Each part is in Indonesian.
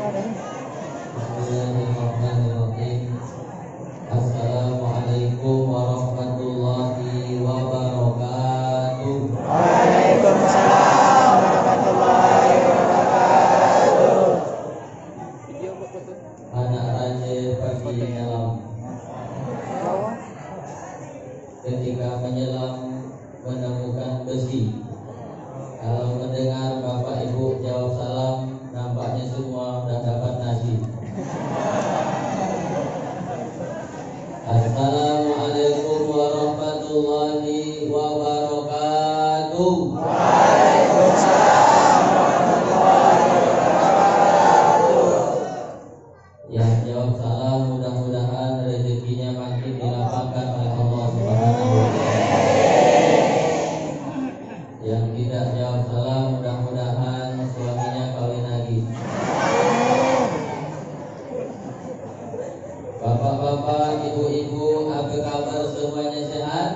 Bismillahirrahmanirrahim. Assalamualaikum warahmatullahi wabarakatuh. Waalaikumsalam warahmatullahi wabarakatuh. Anak raja pagi nyelam. Ketika menyelam menemukan besi. Kalau mendengar Bapak Ibu jawab salam, nampaknya semua sudah dapat nasi. Assalamualaikum warahmatullahi wabarakatuh. Waalaikumsalam warahmatullahi wabarakatuh. Yang jawab salam mudah-mudahan rezekinya makin dilapangkan oleh Allah Subhanahu wa taala. Yang tidak jawab salam mudah-mudahan suaminya kawin lagi. Bapak-bapak, ibu-ibu, apa kabar semuanya sehat?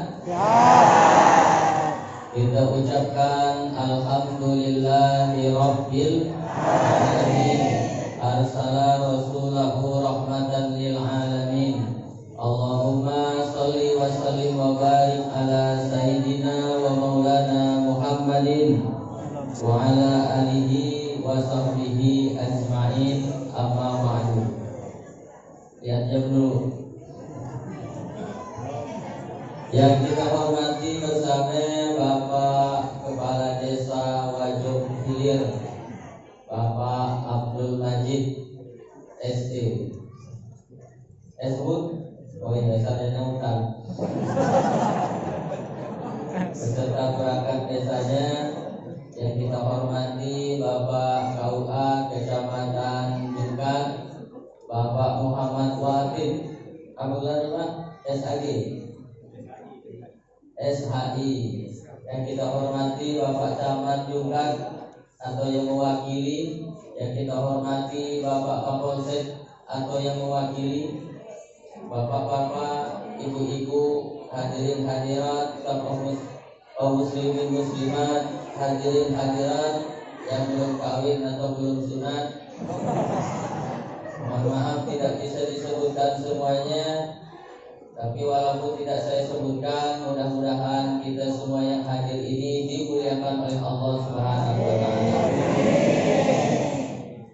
Kita ucapkan alhamdulillahi rabbil alamin. Arsala rasulahu rahmatan lil alamin. Allahumma sholli wa sallim wa barik ala sayyidina wa maulana Muhammadin wa ala alihi wa sahbihi ajma'in, amma ba'du. Lihat jam dulu. Yang kita hormati bersama Bapak Kepala Desa Wajok Hilir, Bapak Abdul Majid ST. Sebut? Oh iya, sarjana hutan. Beserta perangkat desanya yang kita hormati Bapak KUA Kecamatan Jungkat, Bapak Muhammad Wahid, Abdullah Pak SAG, SHI, yang kita hormati Bapak Camat Jungkat atau yang mewakili, yang kita hormati Bapak Kapolsek atau yang mewakili, bapak-bapak, ibu-ibu, hadirin hadirat, kaum muslimin muslimat, hadirin hadirat yang belum kawin atau belum sunat. Mohon maaf tidak bisa disebutkan semuanya, tapi walaupun tidak saya sebutkan, mudah-mudahan kita semua yang hadir ini dimuliakan oleh Allah Subhanahu wa taala.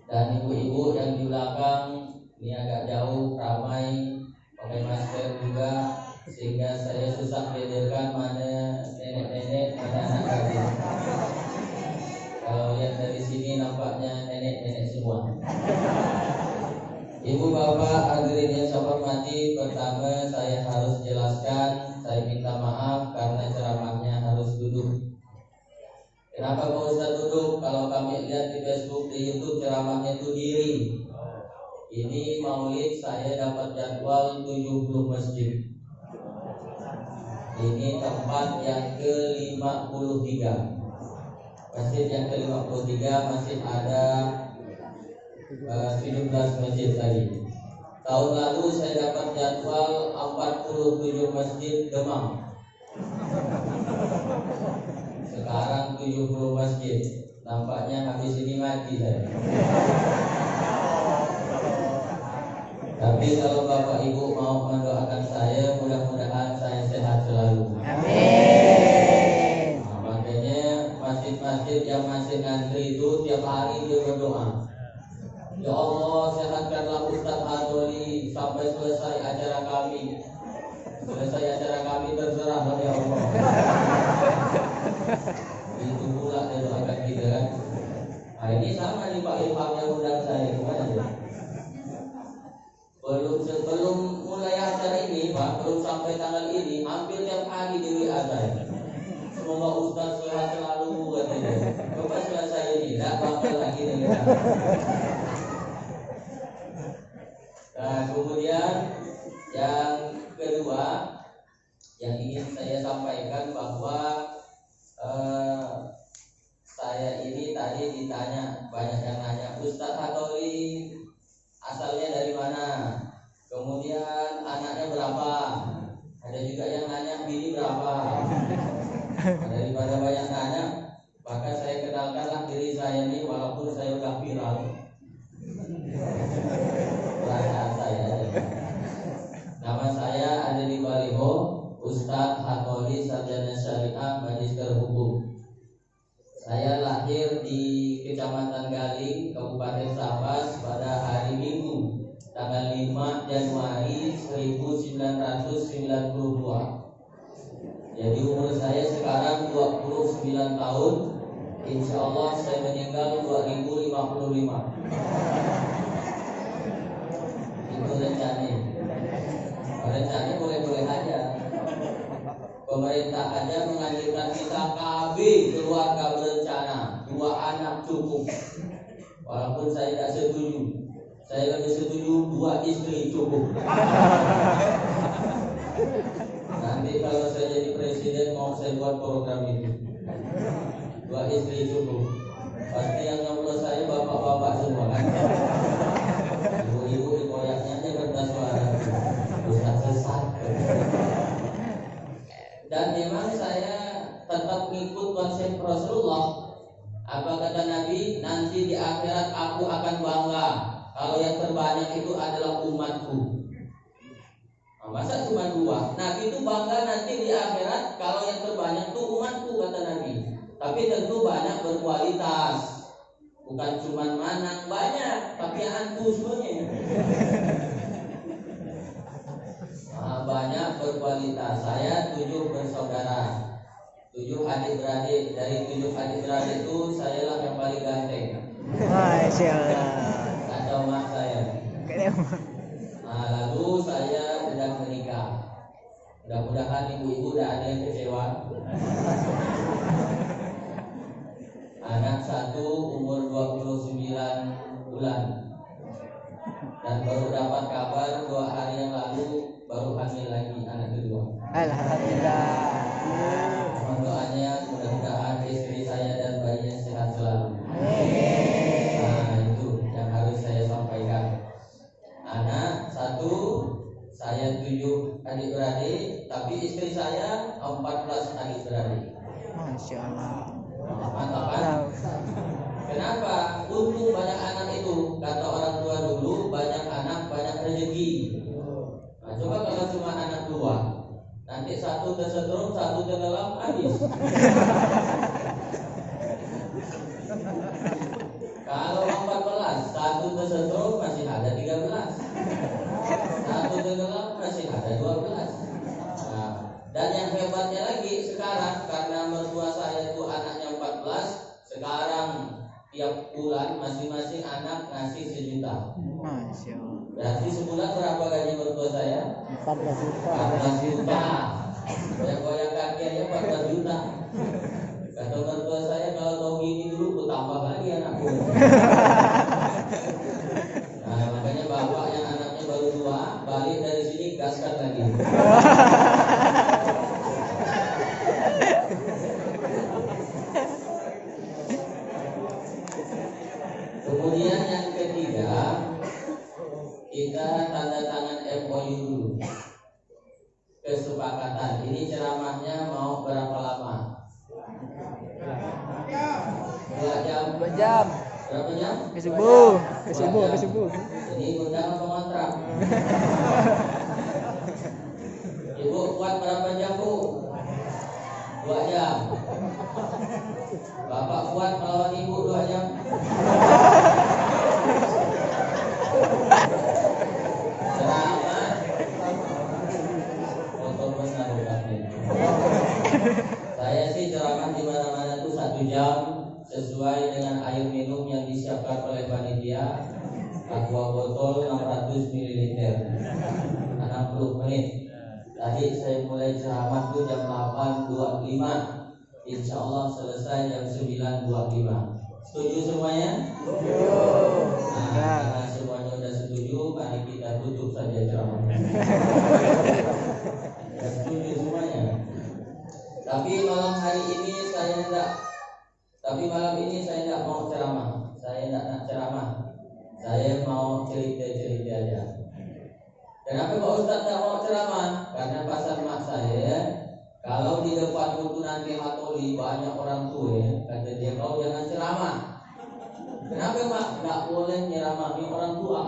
Dan ibu-ibu yang di belakang ini agak jauh, ramai, pakai masker juga, sehingga saya susah bedakan mana nenek-nenek, mana anak gadis. Kalau lihat dari sini nampaknya nenek-nenek semua. Ibu bapak hadirin yang saya hormati, pertama saya harus jelaskan, saya minta maaf karena ceramahnya harus duduk. Kenapa Pak Ustaz duduk? Kalau kami lihat di Facebook, di YouTube ceramahnya itu diri. Ini maulid saya dapat jadwal 70 masjid. Ini tempat yang ke-53. Masjid yang ke-53 masih ada 17 masjid lagi. Tahun lalu saya dapat jadwal 47 masjid Demam. Sekarang 70 masjid. Nampaknya habis ini mati saya. Tapi kalau Bapak Ibu mau mendoakan saya, mudah-mudahan saya sehat selalu. Amin. Nah, makanya masjid-masjid yang masih ngantri itu tiap hari dia berdoa. Ya Allah, sehatkanlah Ustaz Adoli sampai selesai acara kami. Selesai acara kami terserahlah ya Allah. Itu pula dia doakan kita kan. Nah ini sama nih Pak Ilham yang undang saya, gimana ya? Sebelum mulai acara ini Pak, belum sampai tanggal ini, hampir tiap hari di WA saya. Semoga Ustaz sehat selalu katanya. Coba selesai ini, tidak apa-apa lagi nih. Nah kemudian yang kedua yang ingin saya sampaikan bahwa saya ini tadi ditanya, banyak yang nanya, Ustaz Hatoli asalnya dari mana? Kemudian anaknya berapa? Ada juga yang nanya bini berapa? Daripada banyak nanya, maka saya kenalkanlah diri saya ini walaupun saya udah viral. Perasaan saya. Nama saya ada di baliho, Ustadz Hatoli Sarjana Syariah Magister Hukum. Saya lahir di Kecamatan Galing, Kabupaten Sambas pada hari Minggu, tanggal 5 Januari 1992. Jadi umur saya sekarang 29 tahun. Insya Allah saya meninggal 2055. Itu rencananya. Rencananya boleh-boleh aja. Pemerintah aja menganjurkan kita KB keluarga berencana, 2 anak cukup. Walaupun saya tidak setuju. Saya lebih setuju 2 istri cukup. Nanti kalau saya jadi presiden mau saya buat program itu. 2 istri cukup. Pasti yang nyoblos saya bapak-bapak semua kan. Ibu-ibu dikoyaknya aja kertas suara. Ustaz sesat. Dan memang saya tetap ikut konsep Rasulullah. Apa kata Nabi? Nanti di akhirat aku akan bangga kalau yang terbanyak itu adalah umatku. Nah, masa cuma 2? Nabi itu bangga nanti di akhirat kalau yang terbanyak itu umatku, kata Nabi. Tapi tentu banyak berkualitas. Bukan cuma manang banyak, tapi antu semuanya. Banyak berkualitas. Saya 7 bersaudara, 7 adik-beradik. Dari 7 adik-beradik itu saya lah yang paling ganteng. Masya Allah. Kacau mak saya. Lalu saya sedang menikah. Mudah-mudahan ibu-ibu tidak ada yang kecewa. Anak 1 umur 29 bulan. Dan baru dapat kabar 2 hari yang lalu baru hamil lagi anak kedua. Alhamdulillah. Mohon doanya mudah-mudahan istri saya dan bayinya sehat selalu. Nah, itu yang harus saya sampaikan. Anak 1, saya 7 adik-beradik, tapi istri saya 14 adik-beradik. Masya Allah. Mantap kan? Kenapa? Untung banyak anak itu. Kata orang tua dulu, banyak anak banyak rezeki. Nah, coba kalau cuma anak 2, nanti 1 tersetrum, 1 tenggelam, habis. Kalau 14, 1 tersetrum masih ada 13, 1 tenggelam masih ada 12. Nah, dan yang hebatnya lagi sekarang, karena mertua saya itu anaknya 14, sekarang tiap bulan masing-masing anak ngasih 1 juta. Masya Allah. Berarti sebulan berapa gaji mertua saya? 14 juta. 14 juta. Goyang-goyang kaki aja 14 juta. Kata mertua saya, kalau tahu gini dulu aku tambah lagi anakku. Nah, makanya bapak yang anaknya baru 2 balik dari sini gaskan lagi. Kemudian yang ketiga, kita tanda tangan MOU dulu. Kesepakatan. Ini ceramahnya mau berapa lama? 2 jam. 2 jam. Berapa jam? Ke subuh. Ke 2 subuh. jam. Ke subuh. Ini undang atau kontrak? Ibu kuat berapa jam, Bu? 2 jam. Bapak kuat melawan ibu 2 jam? Ceramah untuk benar bukannya. Saya sih ceramah di mana-mana tuh 1 jam sesuai dengan air minum yang disiapkan oleh panitia. Aqua botol 600 ml 60 menit. Tadi saya mulai ceramah tuh jam 8.25. Insya Allah selesai jam 9.25. Setuju semuanya? Setuju. Nah, karena semuanya sudah setuju, mari kita tutup saja ceramahnya. Setuju semuanya. Tapi malam ini saya tidak mau ceramah. Saya tidak nak ceramah. Saya mau cerita-cerita aja. Kenapa Pak Ustadz tidak mau ceramah? Karena pasal mak saya, kalau di depan itu nanti hatoli banyak orang tua, kata dia, kau jangan ceramah. Kenapa Pak? Nggak boleh nyeramahi orang tua.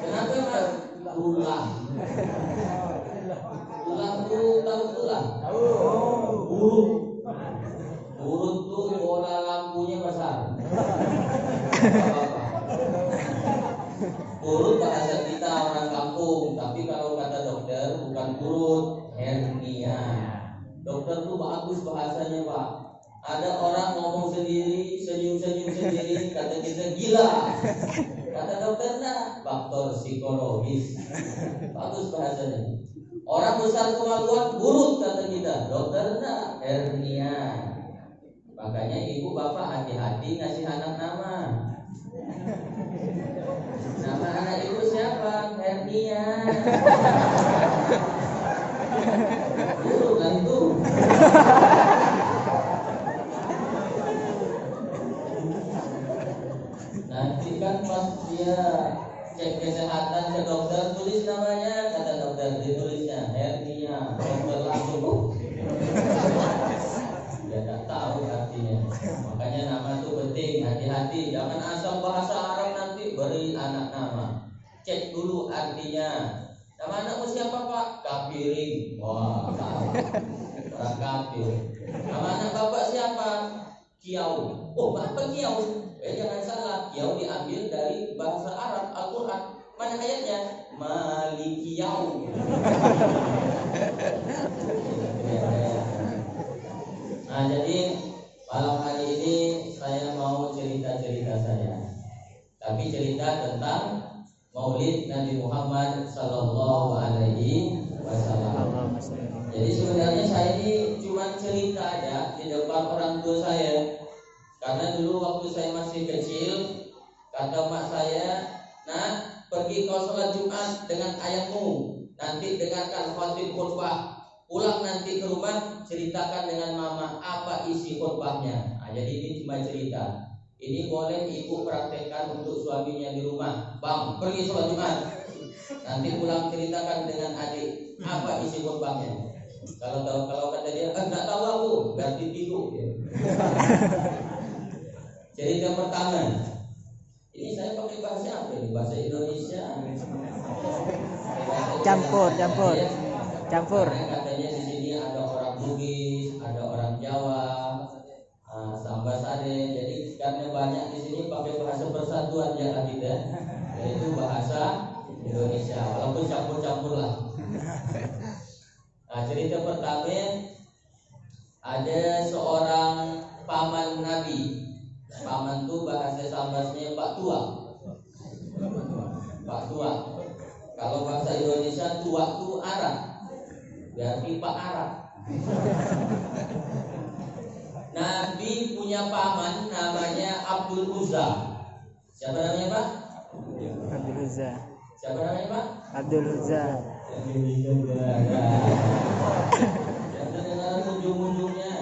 Kenapa Pak? Tulang. Tulang itu tahu tulang? Urut. Urut tuh bola lampunya besar. Urut bahasa kita orang kampung, tapi kalau kata dokter bukan urut, hernia. Dokter tuh bagus bahasanya Pak. Ada orang ngomong sendiri, senyum-senyum sendiri, kata kita gila. Kata dokter nah, faktor psikologis. Bagus bahasanya. Orang besar kemaluan urut kata kita, dokter nah, hernia. Makanya ibu bapak hati-hati ngasih anak nama. Nama anak ibu siapa? Hernia. Urut lah itu. Nanti kan pas dia cek kesehatan ke dokter, tulis namanya, kata dokter, ditulisnya hernia. Dokter langsung dia tak tahu artinya. Makanya nama itu penting, hati-hati. Jangan asal bahasa Arab nanti beri anak nama. Cek dulu artinya. Nama anakmu siapa Pak? Kapiring. Wah, salah. Orang kafir. Nama anak bapak siapa? Kiau. Oh, apa kiau? Jangan salah. Kiau diambil dari bahasa Arab Al-Quran. Mana ayatnya? Malikiyau. Nah, jadi malam hari ini saya mau cerita-cerita saya. Tapi cerita tentang Maulid Nabi Muhammad Sallallahu Alaihi Wasallam. Jadi sebenarnya saya ini cuma cerita aja di depan orang tua saya. Karena dulu waktu saya masih kecil, kata mak saya, "Nak, pergi kau sholat Jumat dengan ayahmu. Nanti dengarkan khatib khutbah. Pulang nanti ke rumah, ceritakan dengan mama apa isi khutbahnya." Nah, jadi ini cuma cerita. Ini boleh ibu praktekkan untuk suaminya di rumah. Bang, pergi sholat Jumat. Nanti pulang ceritakan dengan adik apa isi khutbahnya. Kalau kata dia, nggak tahu aku, berarti tidur. Ya. Cerita pertama. Ini saya pakai bahasa apa ini? Bahasa Indonesia. Campur. Karena katanya di sini ada orang Bugis, ada orang Jawa, Sambasade. Jadi karena banyak di sini pakai bahasa persatuan ya kita, yaitu bahasa Indonesia. Walaupun campur-campur lah. Nah, cerita pertama, ada seorang paman Nabi. Paman itu bahasa Sambasnya Pak Tua. Pak Tua. Kalau bahasa Indonesia tua itu Arab. Berarti Pak Arab. Nabi punya paman namanya Abdul Uzza. Siapa namanya Pak? Abdul Uzza. Siapa namanya Pak? Abdul Uzza. Yang terdengar ujung-ujungnya.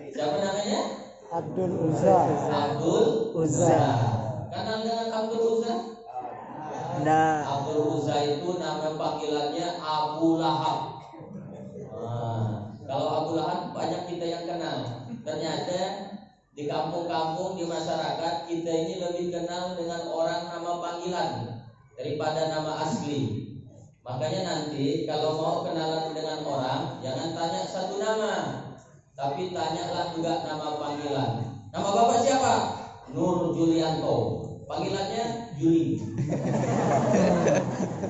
Siapa namanya? Abdul Uzza. Abdul Uzza. Kenal dengan Abdul Uzza? Nah, Abdul Uzza itu nama panggilannya Abu Lahab. Kalau Abu Lahab banyak kita yang kenal. Ternyata di kampung-kampung, di masyarakat kita ini lebih kenal dengan orang nama panggilan daripada nama asli. Makanya nanti kalau mau kenalan dengan orang, jangan tanya satu nama, tapi tanyalah juga nama panggilan. Nama bapak siapa? Nur Julianto. Panggilannya Juli.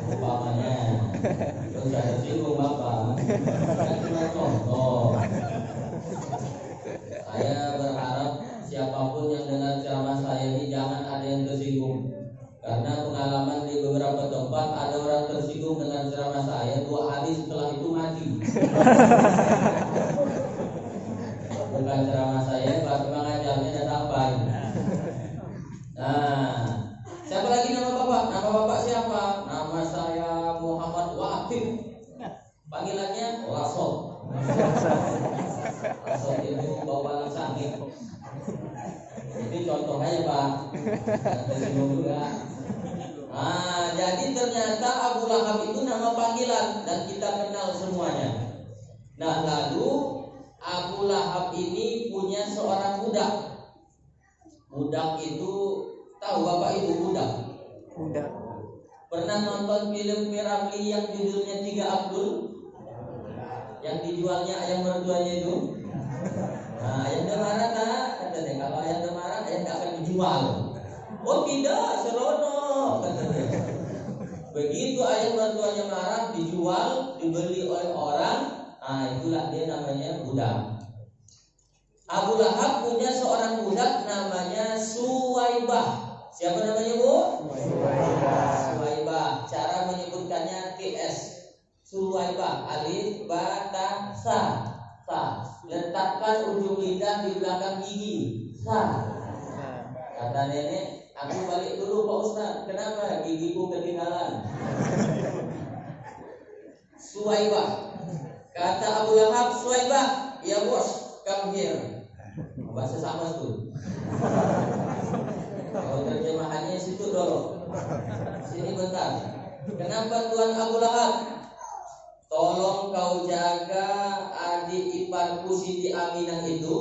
Umpamanya. Terus ada singgung bapak. Kan cuma contoh. Saya berharap siapapun yang dengar ceramah saya ini jangan ada yang tersinggung. Karena pengalaman di beberapa tempat ada orang tersinggung dengan ceramah saya, 2 hari setelah itu mati. Bukan ceramah saya, baru mengajarnya dan sampai. Nah, siapa lagi nama bapak? Nama bapak siapa? Nama saya Muhammad Wahid. Panggilannya Rasol. Rasol itu bawa langit. Itu contohnya Pak. Tersinggung juga. Nah, jadi ternyata Abu Lahab itu nama panggilan dan kita kenal semuanya. Nah, lalu Abu Lahab ini punya seorang budak. Budak itu, tahu bapak itu budak? Budak. Pernah nonton film Piramli yang judulnya Tiga Abdul? Yang dijualnya ayam mertuanya itu? Nah, ayam demaran lah, katanya. Kalau ayam demaran, ayam tak akan dijual. Oh tidak, seronok, katanya. Begitu ayam mertuanya marah, dijual, dibeli oleh orang. Nah, itulah dia namanya budak. Abu Lahab punya seorang budak namanya Suwaibah. Siapa namanya, Bu? Suwaibah. Cara menyebutkannya TS. Suwaibah, alif, ba, ta, sa. Letakkan ujung lidah di belakang gigi. Sa. Kata nenek, aku balik dulu Pak Ustaz. Kenapa? Gigiku ketinggalan. Suwaibah. Kata Abu Lahab, Suwaibah, ya bos, come here. Bahasa sama tuh. Kalau terjemahannya situ dulu. Sini bentar. Kenapa Tuan Abu Lahab? Tolong kau jaga adik iparku Siti Aminah itu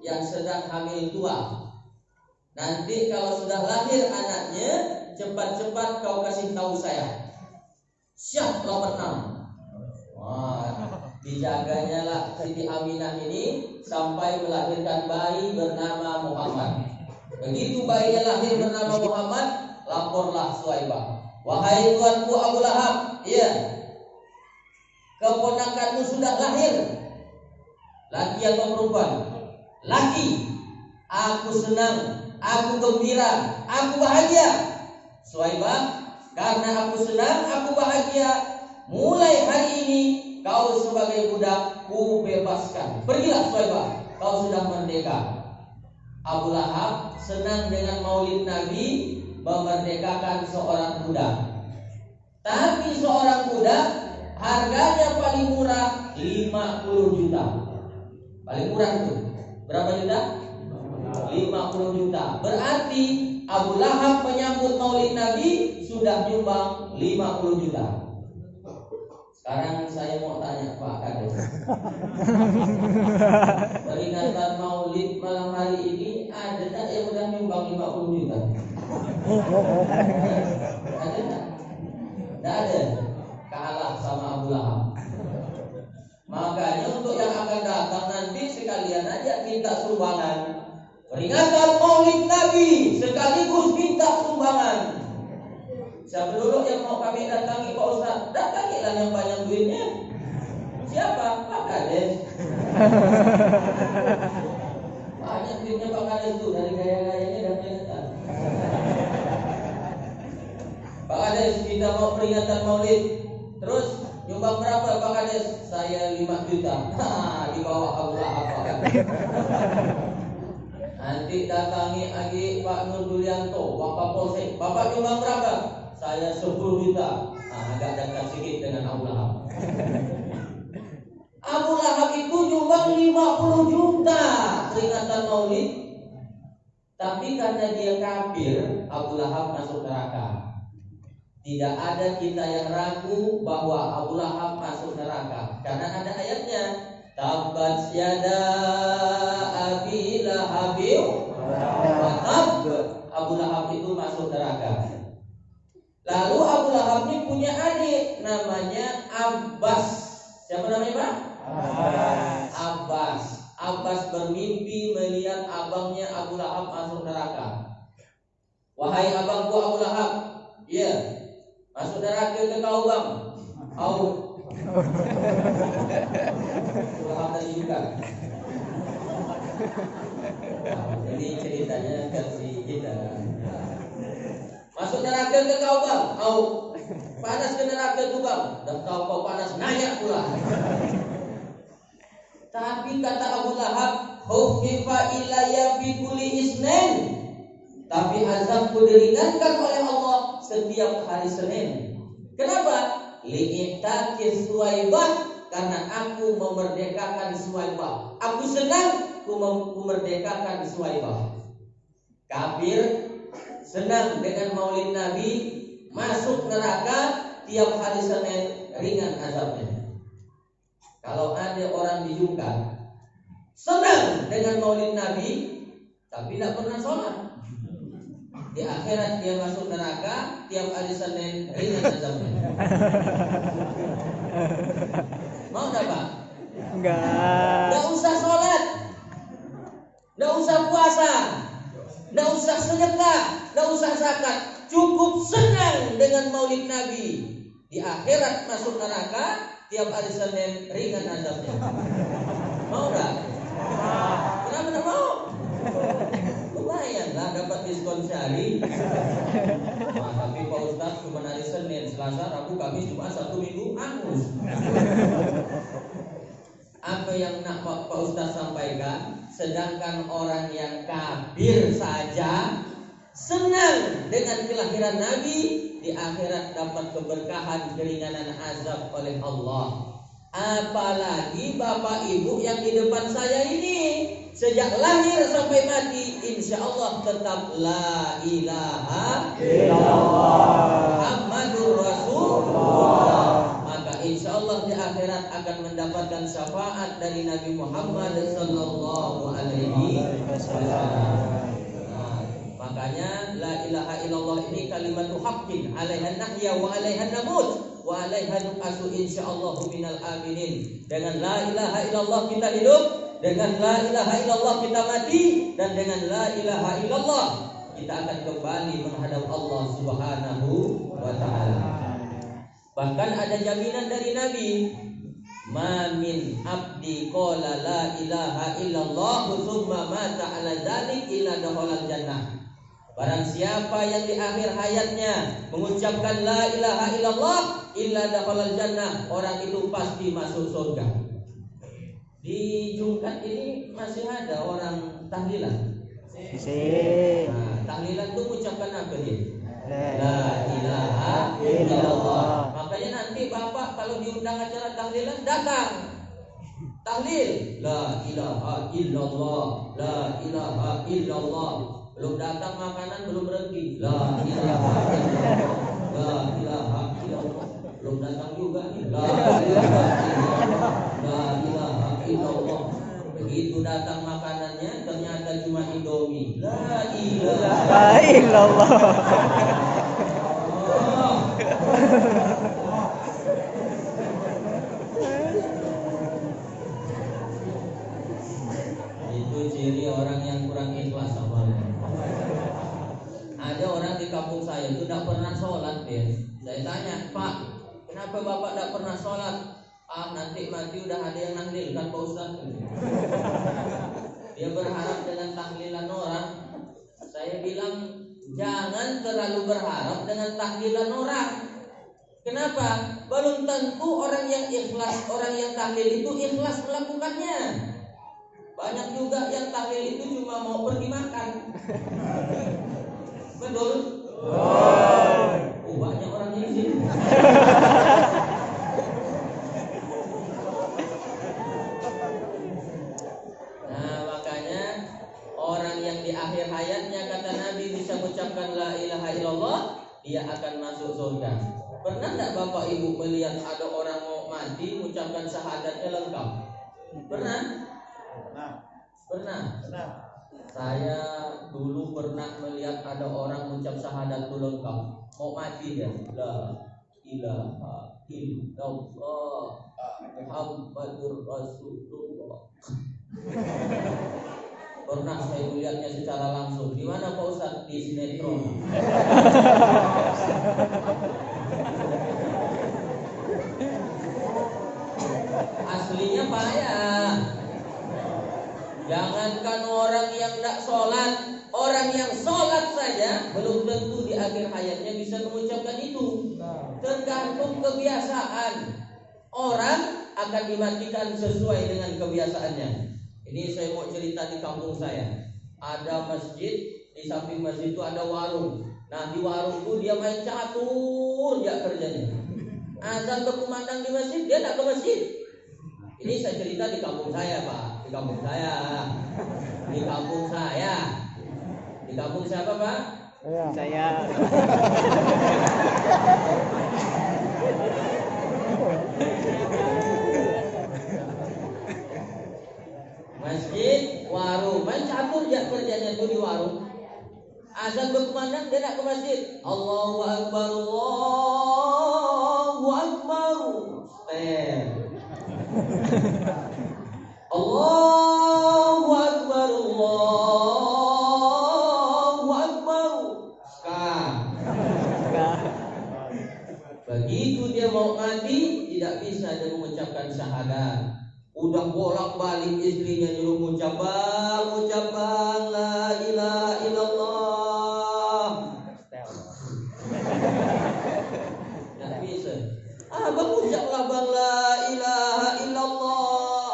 yang sedang hamil tua. Nanti kalau sudah lahir anaknya, cepat-cepat kau kasih tahu saya. Siap, nomor 6. Wah, dijaganya lah Siti Aminah ini sampai melahirkan bayi bernama Muhammad. Begitu bayinya lahir bernama Muhammad, laporlah Suwaibah. Wahai tuanku Abu Lahab, iya, keponakanmu sudah lahir. Laki atau perempuan? Laki. Aku senang, aku gembira, aku bahagia. Suwaibah, karena aku senang, aku bahagia. Mulai hari ini kau sebagai budak ku bebaskan. Pergilah Suwaibah, kau sudah merdeka. Abu Lahab senang dengan maulid Nabi, memerdekakan seorang budak. Tapi seorang budak harganya paling murah 50 juta. Paling murah itu berapa juta? 50 juta. Berarti Abu Lahab menyambut maulid Nabi sudah nyumbang 50 juta. Sekarang saya mau tanya Pak Kades, peringatan maulid malam hari ini ada tak yang udah nyumbang 50 juta? Ada tak? Tidak ada. Kalah sama Abu Lahab. Makanya untuk yang akan datang nanti sekalian aja minta sumbangan. Peringatan maulid Nabi sekaligus minta sumbangan. Siapa dulu yang mau kami datangi Pak Ustaz? Datangilah yang banyak duitnya. Siapa? Pak Kades. Banyak duitnya Pak Kades tuh, dari gaya-gayanya dan kelihatan. Pak Kades, kita mau peringatan maulid. Terus nyumbang berapa Pak Kades? Saya 5 juta. Di bawah Abu Lahab Pak Kades. Nanti datangi lagi Pak Nur Dulianto, Bapak Polsek. Bapak nyumbang berapa? Saya 10 juta. Agak dekat sedikit dengan Abu Lahab. Abu Lahab itu nyumbang 50 juta peringatan maulid. Tapi karena dia kafir, Abu Lahab masuk neraka. Tidak ada kita yang ragu bahwa Abu Lahab masuk neraka, karena ada ayatnya. Tabbat yada Abi Lahabin wa tab. Abu Lahab itu masuk neraka. Lalu Abu Lahab ini punya adik namanya Abbas. Siapa namanya Pak? Abbas. Abbas bermimpi melihat abangnya Abu Lahab masuk neraka. Wahai abangku Abu Lahab, iya, masuk neraka ke kau bang? Au. Lahab tadi juga. Ini ceritanya versi kita. Masuk neraka ke kau bang? Au. Panas ke neraka tu bang? Dan kau panas nanya pula. Tapi kata Abu Lahab, "Khuffifa ilayya bi kulli isnin." Tapi azabku diringankan oleh Allah setiap hari Senin. Kenapa? Li'itaqis Suwaibah, karena aku memerdekakan Suwaibah. Aku senang memerdekakan Suwaibah. Kafir senang dengan maulid Nabi, masuk neraka tiap hari Senin, ringan azabnya. Kalau ada orang dijungkat, senang dengan maulid Nabi, tapi tidak pernah sholat. Di akhirat dia masuk neraka tiap hari Senin ringan azabnya. Mau enggak, Pak? Enggak. Enggak usah sholat, enggak usah puasa, enggak usah sedekah, enggak usah zakat. Cukup senang dengan maulid Nabi. Di akhirat masuk neraka tiap hari Senin ringan azabnya. Mau enggak? Kenapa enggak mau? Lumayan lah dapat diskon sehari. Nah, tapi Pak Ustadz cuma hari Senin, Selasa, Rabu, Kamis, Jumat, Sabtu, Minggu, angus. Apa yang nak Pak Ustadz sampaikan, sedangkan orang yang kafir saja senang dengan kelahiran Nabi, di akhirat dapat keberkahan keringanan azab oleh Allah. Apalagi Bapak Ibu yang di depan saya ini, sejak lahir sampai mati insya Allah tetap la ilaha illallah Muhammadur Rasulullah. Maka insya Allah di akhirat akan mendapatkan syafaat dari Nabi Muhammad sallallahu alaihi wasallam. Makanya la ilaha illallah ini kalimatu haqqin 'alaihan nahya wa 'alaihan namut wa 'alaihan asu insyaallah minal aminin. Dengan la ilaha illallah kita hidup, dengan la ilaha illallah kita mati, dan dengan la ilaha illallah kita akan kembali menghadap Allah Subhanahu wa taala. Bahkan ada jaminan dari Nabi, ma min abdi qala la ilaha illallah tsumma mata 'ala dzalik illa dakhalal jannah. Barang siapa yang di akhir hayatnya mengucapkan la ilaha illallah illa dakhalal jannah, orang itu pasti masuk surga. Di Jungkat ini masih ada orang tahlilan. Nah, tahlilan itu mengucapkan apa dia? La ilaha illallah. Makanya nanti Bapak kalau diundang acara tahlilan datang. Tahlil la ilaha illallah, la ilaha illallah. Belum datang makanan belum berhenti. La ilaha illallah, la ilaha illallah. Belum datang juga nih. La ilaha illallah, la ilaha illallah. Begitu datang makanannya ternyata cuma Indomie. La ilaha illallah. Itu ciri orang yang kurang ikhlas awalnya. Ada orang di kampung saya itu tidak pernah sholat dia. Saya tanya, Pak, kenapa Bapak tidak pernah sholat? Ah, nanti mati udah ada yang nahlil kan Pak Ustaz. Dia berharap dengan tahlilan orang. Saya bilang jangan terlalu berharap dengan tahlilan orang. Kenapa? Belum tentu orang yang ikhlas, orang yang tahlil itu ikhlas melakukannya. Banyak juga yang tahlil itu cuma mau pergi makan. Betul? Oh, banyak orang ini sih. Nah, makanya orang yang di akhir hayatnya kata Nabi bisa mengucapkan la ilaha illallah, dia akan masuk surga. Pernah enggak Bapak Ibu melihat ada orang mau mati mengucapkan syahadatnya lengkap? Pernah? Pernah. Saya dulu pernah melihat ada orang mengucap syahadat itu lengkap, mau mati dia. La ilaha illallah Muhammadur Rasulullah. Pernah saya melihatnya secara langsung. Di mana Pak Ustaz? Di sinetron. Aslinya payah. Jangankan orang yang tidak sholat, orang yang sholat saja belum tentu di akhir hayatnya bisa mengucapkan itu. Tergantung kebiasaan. Orang akan dimatikan sesuai dengan kebiasaannya. Ini saya mau cerita di kampung saya. Ada masjid, di samping masjid itu ada warung. Nah, di warung itu dia main catur ya kerjanya. Azan berkumandang di masjid, dia tak ke masjid. Ini saya cerita di kampung saya, Pak. Di kampung saya. Di kampung saya. Di kampung siapa, Pak? Saya. masjid, warung. Main catur dia kerjanya tuh di warung. Azan berkumandang dia nak ke masjid. Allahu Akbar, Allahu Akbar. Allahu Akbar, Allahu Akbar. Begitu dia mau mati, tidak bisa dia mengucapkan syahadat. Udah bolak-balik istrinya nyuruh mengucap bang, la ilaha illallah. Tidak bisa. Abang ucaplah bang, la ilaha illallah.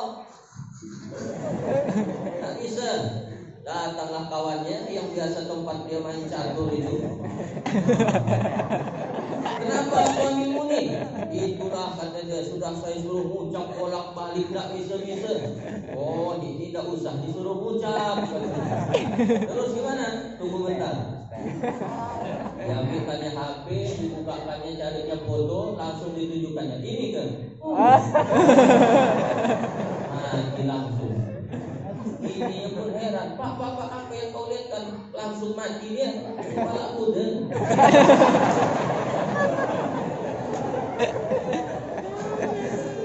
Tidak bisa. Datanglah kawannya yang biasa tempat dia main catur itu. Kenapa suamimu nih? Itulah kata dia, sudah saya suruh ucap bolak-balik tak bisa-bisa. Oh, ini tak usah disuruh ucap. Terus gimana? Tunggu bentar. Diambilkannya HP, dibukakannya carinya foto, langsung ditujukannya. Ini kan? Mati langsung. Ini pun heran, Pak, apa yang kau lihat kan langsung mati dia, kepala muda.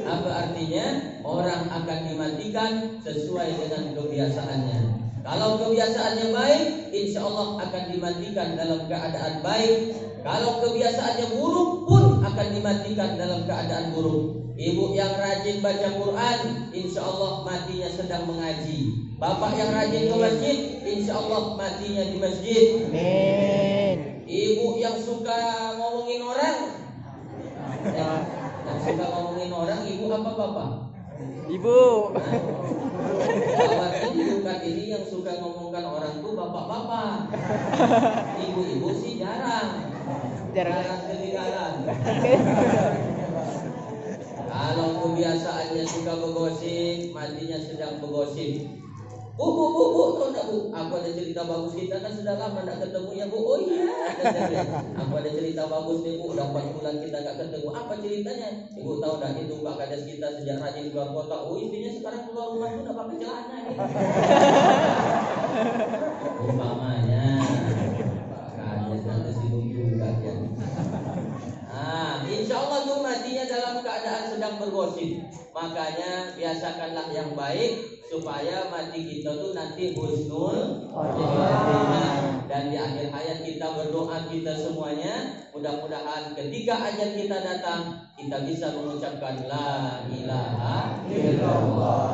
Apa artinya? Orang akan dimatikan sesuai dengan kebiasaannya. Kalau kebiasaannya baik, insya Allah akan dimatikan dalam keadaan baik. Kalau kebiasaannya buruk pun akan dimatikan dalam keadaan buruk. Ibu yang rajin baca Quran, insya Allah matinya sedang mengaji. Bapak yang rajin ke masjid, insya Allah matinya di masjid. Amin. Ibu yang suka ngomongin orang, yang suka ngomongin orang, ibu apa bapak? Ibu. Bapaknya dibukan ini yang suka ngomongkan orang tuh bapak-bapak. Ibu-ibu sih jarang ketinggalan. Kalau kebiasaannya suka bergosip, matinya sedang bergosip. Bu, tahu tak bu? Aku ada cerita bagus, kita kan sudah lama tak ketemu ya bu. Oh iya, aku ada cerita bagus nih bu. Udah 4 bulan kita tak ketemu. Apa ceritanya? Ibu tahu tak itu Pak Kades kita sejak rajin keluar kota. Oh istrinya sekarang keluar rumah itu udah pakai celana gitu. Umpamanya Pak Kades nanti sibuk juga ya. Insya Allah tuh matinya dalam keadaan sedang bergosip. Makanya biasakanlah yang baik supaya mati kita tuh nanti husnul khotimah. Dan di akhir hayat kita berdoa kita semuanya, mudah-mudahan ketika ajal kita datang kita bisa mengucapkan la ilaha illallah.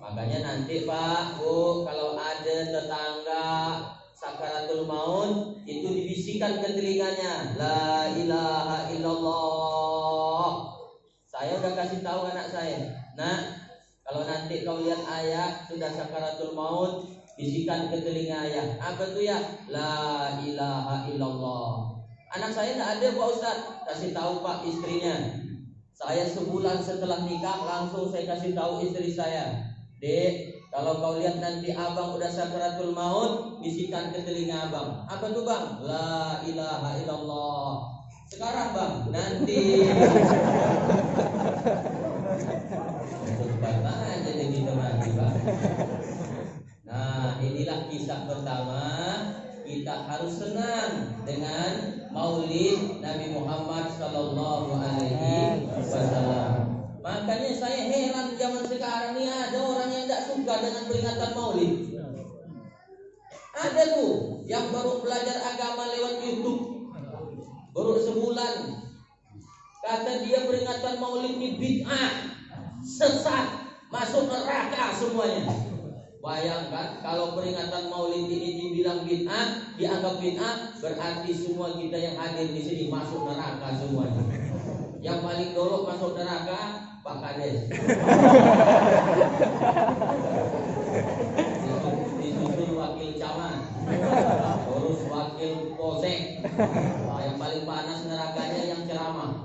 Makanya nanti Pak, Bu, kalau ada tetangga sakaratul maut itu dibisikkan ke telinganya, la ilaha illallah. Saya udah kasih tahu anak saya, nak, kalau nanti kau lihat ayah sudah sakaratul maut, bisikan ke telinga ayah. Apa tuh ya? La ilaha illallah. Anak saya tidak ada Pak Ustaz. Kasih tahu Pak istrinya. Saya sebulan setelah nikah langsung saya kasih tahu istri saya, Dek, kalau kau lihat nanti abang udah sakaratul maut, bisikan ke telinga abang. Apa tuh bang? La ilaha illallah. Sekarang bang, nanti. Aja jadi mati bang. Nah, inilah kisah pertama. Kita harus senang dengan Maulid Nabi Muhammad Sallallahu Alaihi Wasallam. Makanya saya heran zaman sekarang ini ada orang yang tidak suka dengan peringatan Maulid. Ada tuh yang baru belajar agama lewat YouTube, baru sebulan, kata dia peringatan Maulid ini bid'ah, sesat, masuk neraka semuanya. Bayangkan kalau peringatan Maulid ini dibilang bid'ah, dianggap bid'ah, berarti semua kita yang hadir di sini masuk neraka semuanya. Yang paling dulu masuk neraka Pak Kades. Disusul wakil camat, terus wakil polsek. Yang paling panas nerakanya yang ceramah.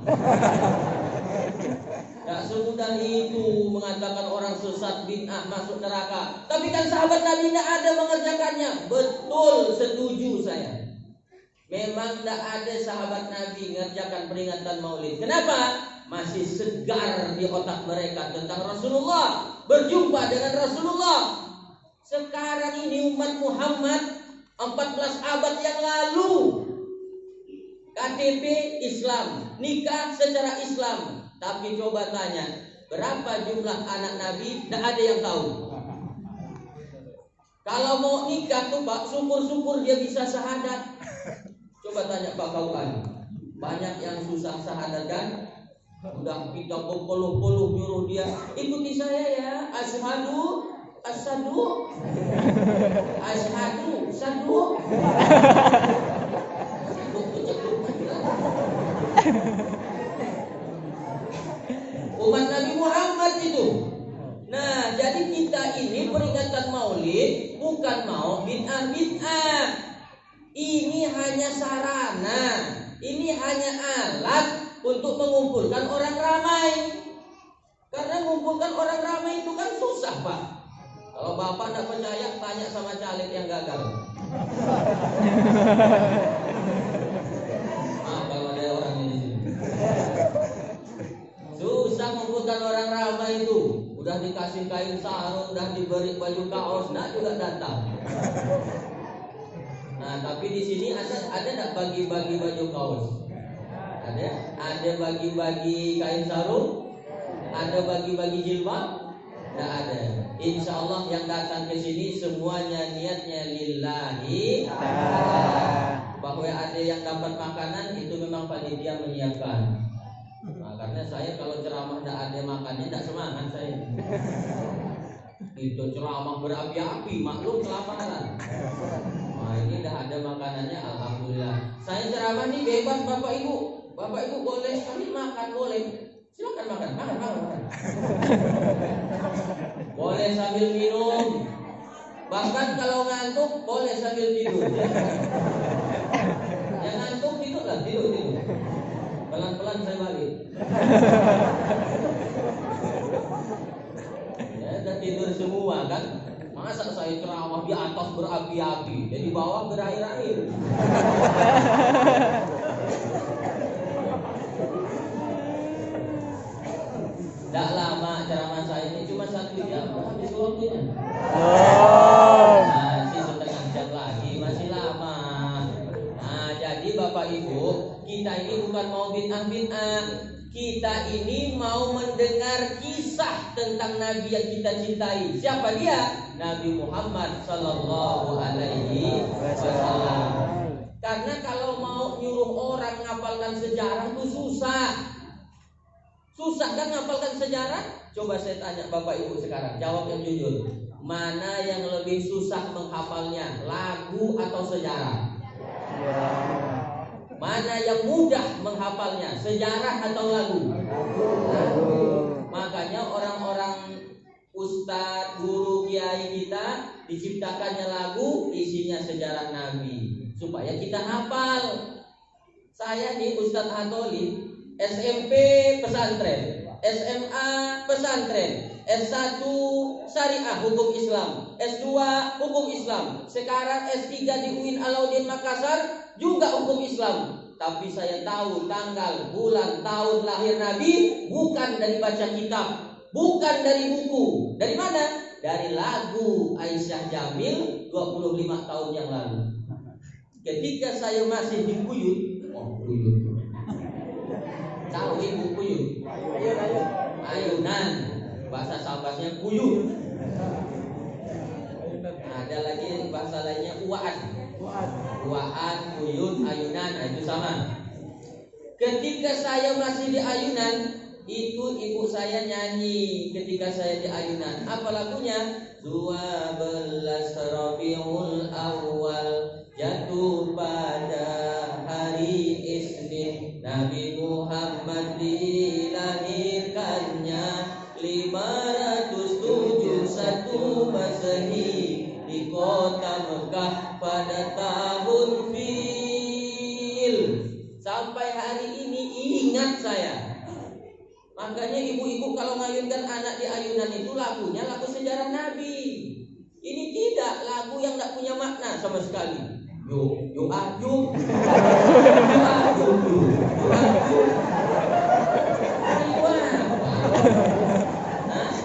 Tak semudah itu mengatakan orang sesat bid'ah masuk neraka. Tapi kan sahabat Nabi tidak ada mengerjakannya. Betul, setuju saya. Memang tidak ada sahabat Nabi mengerjakan peringatan Maulid. Kenapa? Masih segar di otak mereka tentang Rasulullah, berjumpa dengan Rasulullah. Sekarang ini umat Muhammad 14 abad yang lalu KTP Islam, nikah secara Islam. Tapi coba tanya, berapa jumlah anak Nabi? Tidak ada yang tahu. Kalau mau nikah tuh Pak, syukur-syukur dia bisa syahadat. Coba tanya Pak Kauan, banyak yang susah syahadat kan? Udah kita berpuluh-puluh nyuruh dia, ikuti saya ya, asyhadu asyhadu asyhadu asyhadu. Umat Nabi Muhammad itu. Nah, jadi kita ini peringatan Maulid bukan mau bid'ah. Ini hanya sarana, ini hanya alat untuk mengumpulkan orang ramai. Karena mengumpulkan orang ramai itu kan susah, Pak. Kalau Bapak tidak percaya, tanya sama caleg yang gagal. Kalau ada orang ini. Susah mengumpulkan orang ramai itu. Udah dikasih kain sarung, udah diberi baju kaos, nah juga datang. Nah, tapi di sini ada enggak bagi-bagi baju kaos? Ada bagi-bagi kain sarung? Ada bagi-bagi jilbab? Enggak ada. Insya Allah yang datang ke sini semuanya niatnya lillahi ta'ala. Bahwa ada yang dapat makanan itu memang panitia menyiapkan. Nah, karena saya kalau ceramah enggak ada makannya enggak semangat saya. Itu ceramah berapi-api, maklum kelaparan. Nah, ini dah ada makanannya, alhamdulillah. Saya ceramah nih bebas Bapak Ibu. Bapak Ibu boleh sambil makan, boleh. Silakan makan. Boleh sambil minum. Bahkan kalau ngantuk boleh sambil tidur. Yang ngantuk tidurlah, tidur. Pelan-pelan saya balik. Ya, udah tidur semua kan. Masa saya ceramah di atas berapi-api, jadi bawah berair-air. Tidak lama ceramah saya ini cuma 1 jam, habis waktunya. Masih setengah jam lagi, masih lama. Nah, jadi Bapak Ibu, kita ini bukan mau bid'ah. Kita ini mau mendengar kisah tentang Nabi yang kita cintai. Siapa dia? Nabi Muhammad Sallallahu Alaihi Wasallam. Karena kalau mau nyuruh orang ngapalkan sejarah itu susah. Susah kan ngapalkan sejarah? Coba saya tanya Bapak Ibu sekarang, jawab yang jujur. Mana yang lebih susah menghafalnya? Lagu atau sejarah? Mana yang mudah menghafalnya? Sejarah atau lagu? Makanya orang-orang ustadz, guru, kiai kita diciptakannya lagu isinya sejarah Nabi supaya kita hafal. Saya di Ustadz Hatoli, SMP pesantren, SMA pesantren, S1 syariah hukum Islam, S2 hukum Islam, sekarang S3 di UIN Alauddin Makassar juga hukum Islam. Tapi saya tahu tanggal, bulan, tahun lahir Nabi bukan dari baca kitab, bukan dari buku. Dari mana? Dari lagu Aisyah Jamil 25 tahun yang lalu. Ketika saya masih di Kuyut, tahu ibu Kuyut? Ayunan, bahasa Sabasnya Kuyut. Ada lagi bahasa lainnya Uwaan, Kuyut, ayunan, itu sama. Ketika saya masih di ayunan, itu ibu saya nyanyi ketika saya di ayunan. Apa lagunya? 12 Rabiul Awal jatuh pada hari Isnin, Nabi Muhammad dilahirkannya 571 Masehi di kota Mekah pada tahun Fil. Sampai hari ini ingat saya. Makanya ibu-ibu kalau ngayunkan anak di ayunan itu lagunya lagu sejarah Nabi. Ini tidak lagu yang tidak punya makna sama sekali. Yuk ayo.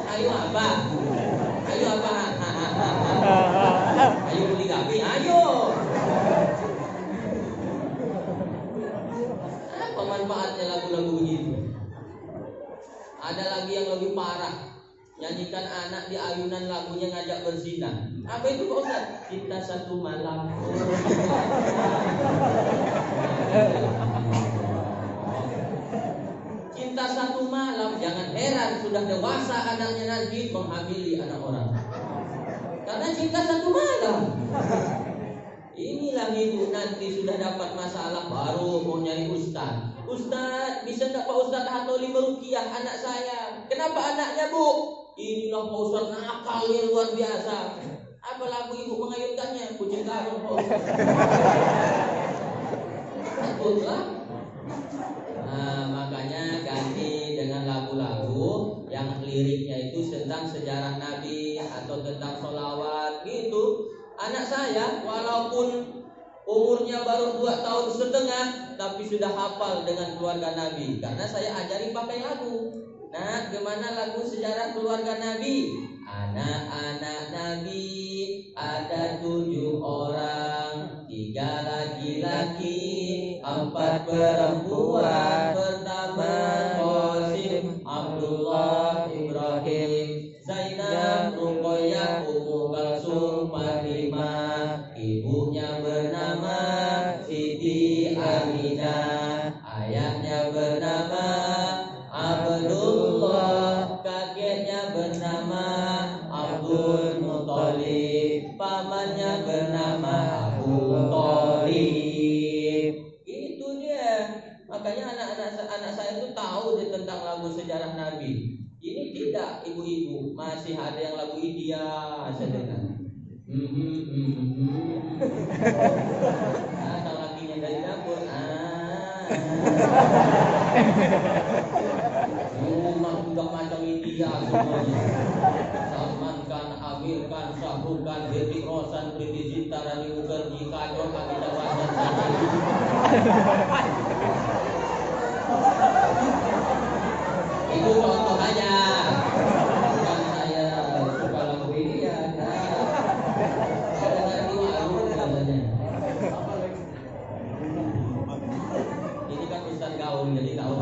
Ayo apa? Ayo apa? Ayo beli kambing, ayo. Apa manfaatnya lagu-lagu begitu? Ada lagi yang lebih parah. Nyanyikan anak di ayunan, lagunya ngajak berzina. Apa itu Pak Ustaz? Kita satu malam. Cinta satu malam. Jangan heran sudah dewasa anaknya nanti menghamili anak orang. Karena cinta satu malam. Inilah ibu nanti sudah dapat masalah baru mau nyari ustaz. Ustaz, bisa enggak Pak Ustaz Hatoli meruqyah anak saya? Kenapa anaknya, Bu? Inilah Pak Ustaz nakalnya luar biasa. Apa lagu ibu mengayunkannya? Kucing karung Pak Ustaz. Takutlah. Nah, makanya ganti dengan lagu-lagu yang liriknya itu tentang sejarah Nabi atau tentang sholawat gitu. Anak saya walaupun umurnya baru 2 tahun setengah, tapi sudah hafal dengan keluarga Nabi karena saya ajari pakai lagu. Nah, gimana lagu sejarah keluarga Nabi? Anak-anak Nabi ada 7 orang, 3 laki-laki, 4 perempuan. Pertama Qasim, Abdullah, Ibrahim, Zainab, Ruqayyah, Ummu Kalsum, Fatimah. Ibunya bernama Siti Aminah, ayahnya bernama Abdullah, kakeknya bernama Abdul Muthalib, pamannya bernama Abu Thalib. Itu dia. Makanya anak saya itu tahu tentang lagu sejarah Nabi. Ini tidak, ibu-ibu masih ada yang lagu India saya dengar. Atau lakinya dari dapur. Rumah juga macam India semuanya. Salman Khan, Amir Khan, Shahrukh Khan, Hrithik Roshan, Preity Zinta, Rani Mukherjee, Kajol, Amitabh Bachchan. Itu contoh aja. Bukan saya suka lagu India. Ini kan Ustaz gaul jadi tahu.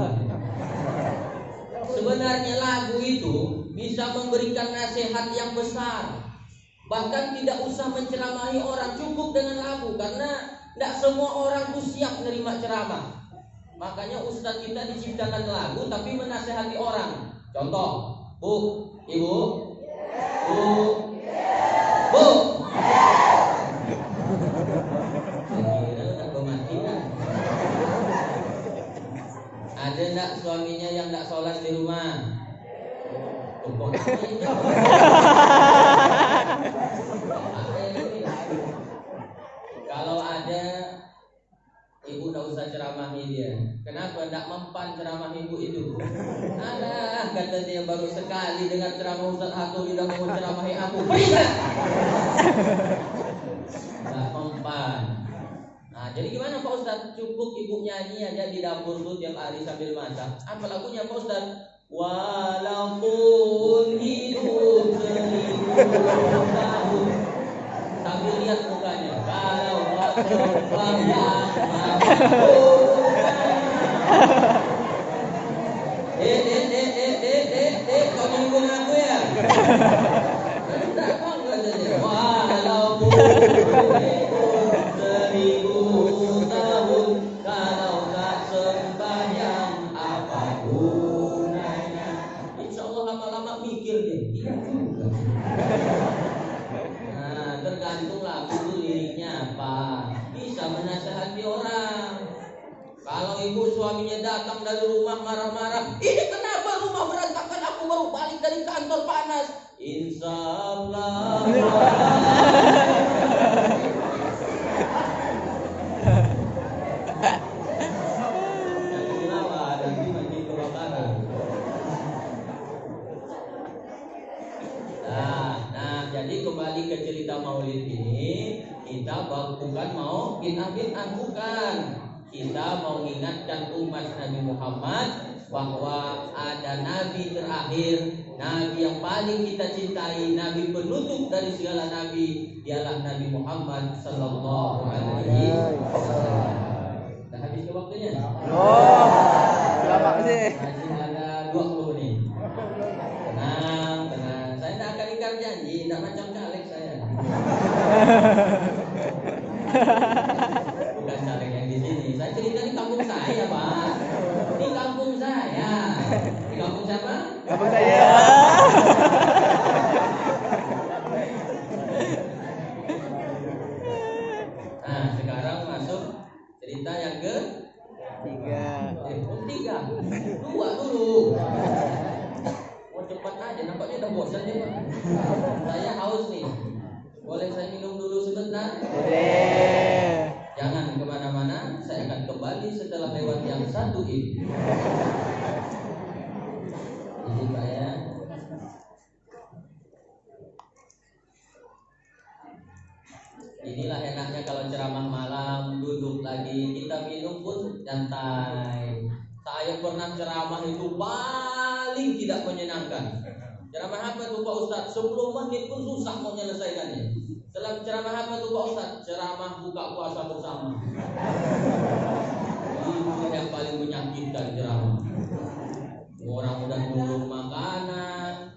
Sebenarnya lagu itu bisa memberikan nasihat yang besar. Bahkan tidak usah menceramahi orang, cukup dengan lagu karena tidak semua orang tuh siap menerima ceramah. Makanya Ustaz kita diciptakan lagu tapi menasehati orang. Contoh, Bu, Ibu, Bu. Ada enggak suaminya yang enggak sholat di rumah? Kalau ada, ibu enggak usah ceramahi dia. Kenapa enggak mempan ceramah ibu itu? Alah, kata dia baru sekali dengan ceramah Ustaz Hatoli udah mau ceramahi aku. Pergi! Enggak mempan. Nah, jadi gimana Pak Ustaz? Cukup ibu nyanyi aja di dapur tuh tiap hari sambil masak. Apa lagunya Pak Ustaz? Walaupun hidup 1000 tahun, sambil lihat mukanya. Kalau tak sembahyang kau nyinggung aku ya? Enggak kok katanya. Walaupun hidup 1000 tahun, kalau tak sembahyang apa gunanya? Insya Allah lama-lama mikir deh. Iya juga. Nah, tergantung lagu itu liriknya apa. Bisa menasehati orang. Kalau ibu suaminya datang dari rumah marah-marah, ini kenapa rumah berantakan? Aku baru balik dari kantor panas. Insya Allah. Nah, jadi kembali ke cerita Maulid ini, kita Kita bukan mau bid'ah-bid'ah, bukan. Kita mau mengingatkan umat Nabi Muhammad bahwa ada nabi terakhir, nabi yang paling kita cintai, nabi penutup dari segala nabi, dialah Nabi Muhammad sallallahu alaihi wasallam. Dah habis ke waktunya? Oh, selamat sih. Masih ada 20 menit. Tenang, tenang. Saya tidak akan ingkar janji, tidak macam caleg saya. Bukan caleg yang di sini. Saya cerita di kampung saya, Pak. Di kampung saya. Di kampung siapa? Kampung saya. Nah, sekarang masuk cerita yang ke 3. tiga. 2 dulu. Oh, cepat aja. Nampaknya udah bosan ya, Pak. Saya haus nih. Boleh saya minum dulu sebentar? Boleh. Jangan kemana-mana, saya akan kembali setelah lewat yang satu ini. Jadi Pak ya. Inilah enaknya kalau ceramah malam, duduk lagi, kita minum pun santai. Saya pernah ceramah itu paling tidak menyenangkan. Ceramah apa tuh Pak Ustadz? 10 menit pun susah mau menyelesaikannya. Setelah ceramah apa tuh Pak Ustadz? Ceramah buka puasa bersama. Itu yang paling menyakitkan ceramah. Orang udah nunggu makanan,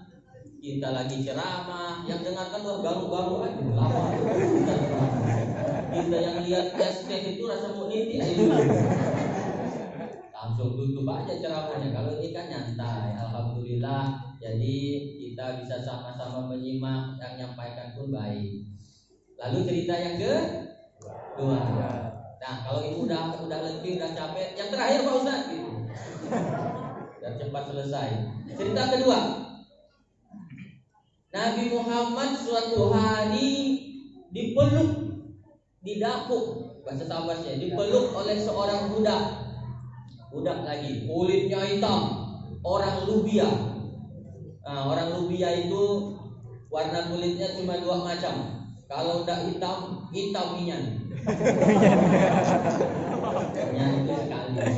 kita lagi ceramah, yang dengarkan luar baru-baru aja lama. Kita yang lihat ST itu rasa mau niti langsung tutup aja ceramahnya. Kalau ini kan nyantai, alhamdulillah. Jadi kita bisa sama-sama menyimak, yang menyampaikan pun baik. Lalu cerita yang kedua. Nah, kalau itu udah letih, udah capek, yang terakhir Pak Ustadz gitu. Dan cepat selesai. Cerita kedua. Nabi Muhammad suatu hari dipeluk, didapuk, bahasa Tabasnya, dipeluk oleh seorang budak. Budak lagi, kulitnya hitam, orang Lubia. Nah, orang Lubia itu warna kulitnya cuma 2 macam. Kalau udah hitam, hitam minyan. Minyan itu sekali.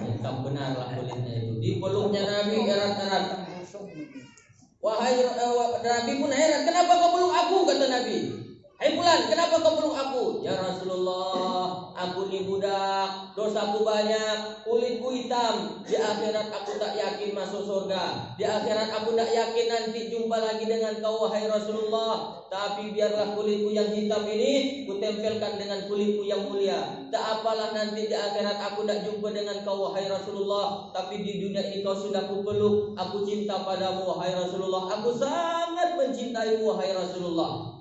Hitam benar lah kulitnya itu. Dipeluknya Nabi erat-erat. Wahai Nabi pun heran, kenapa kau peluk aku, kata Nabi. Hai Fulan, kenapa kau peluk aku? Ya Rasulullah, aku ni budak, dosaku banyak, kulitku hitam. Di akhirat aku tak yakin masuk surga. Di akhirat aku tak yakin nanti jumpa lagi dengan kau, wahai Rasulullah. Tapi biarlah kulitku yang hitam ini kutempelkan dengan kulitku yang mulia. Tak apalah nanti di akhirat aku tak jumpa dengan kau, wahai Rasulullah. Tapi di dunia ini kau sudah kupeluk. Aku cinta padamu, wahai Rasulullah. Aku sangat mencintaimu, wahai Rasulullah.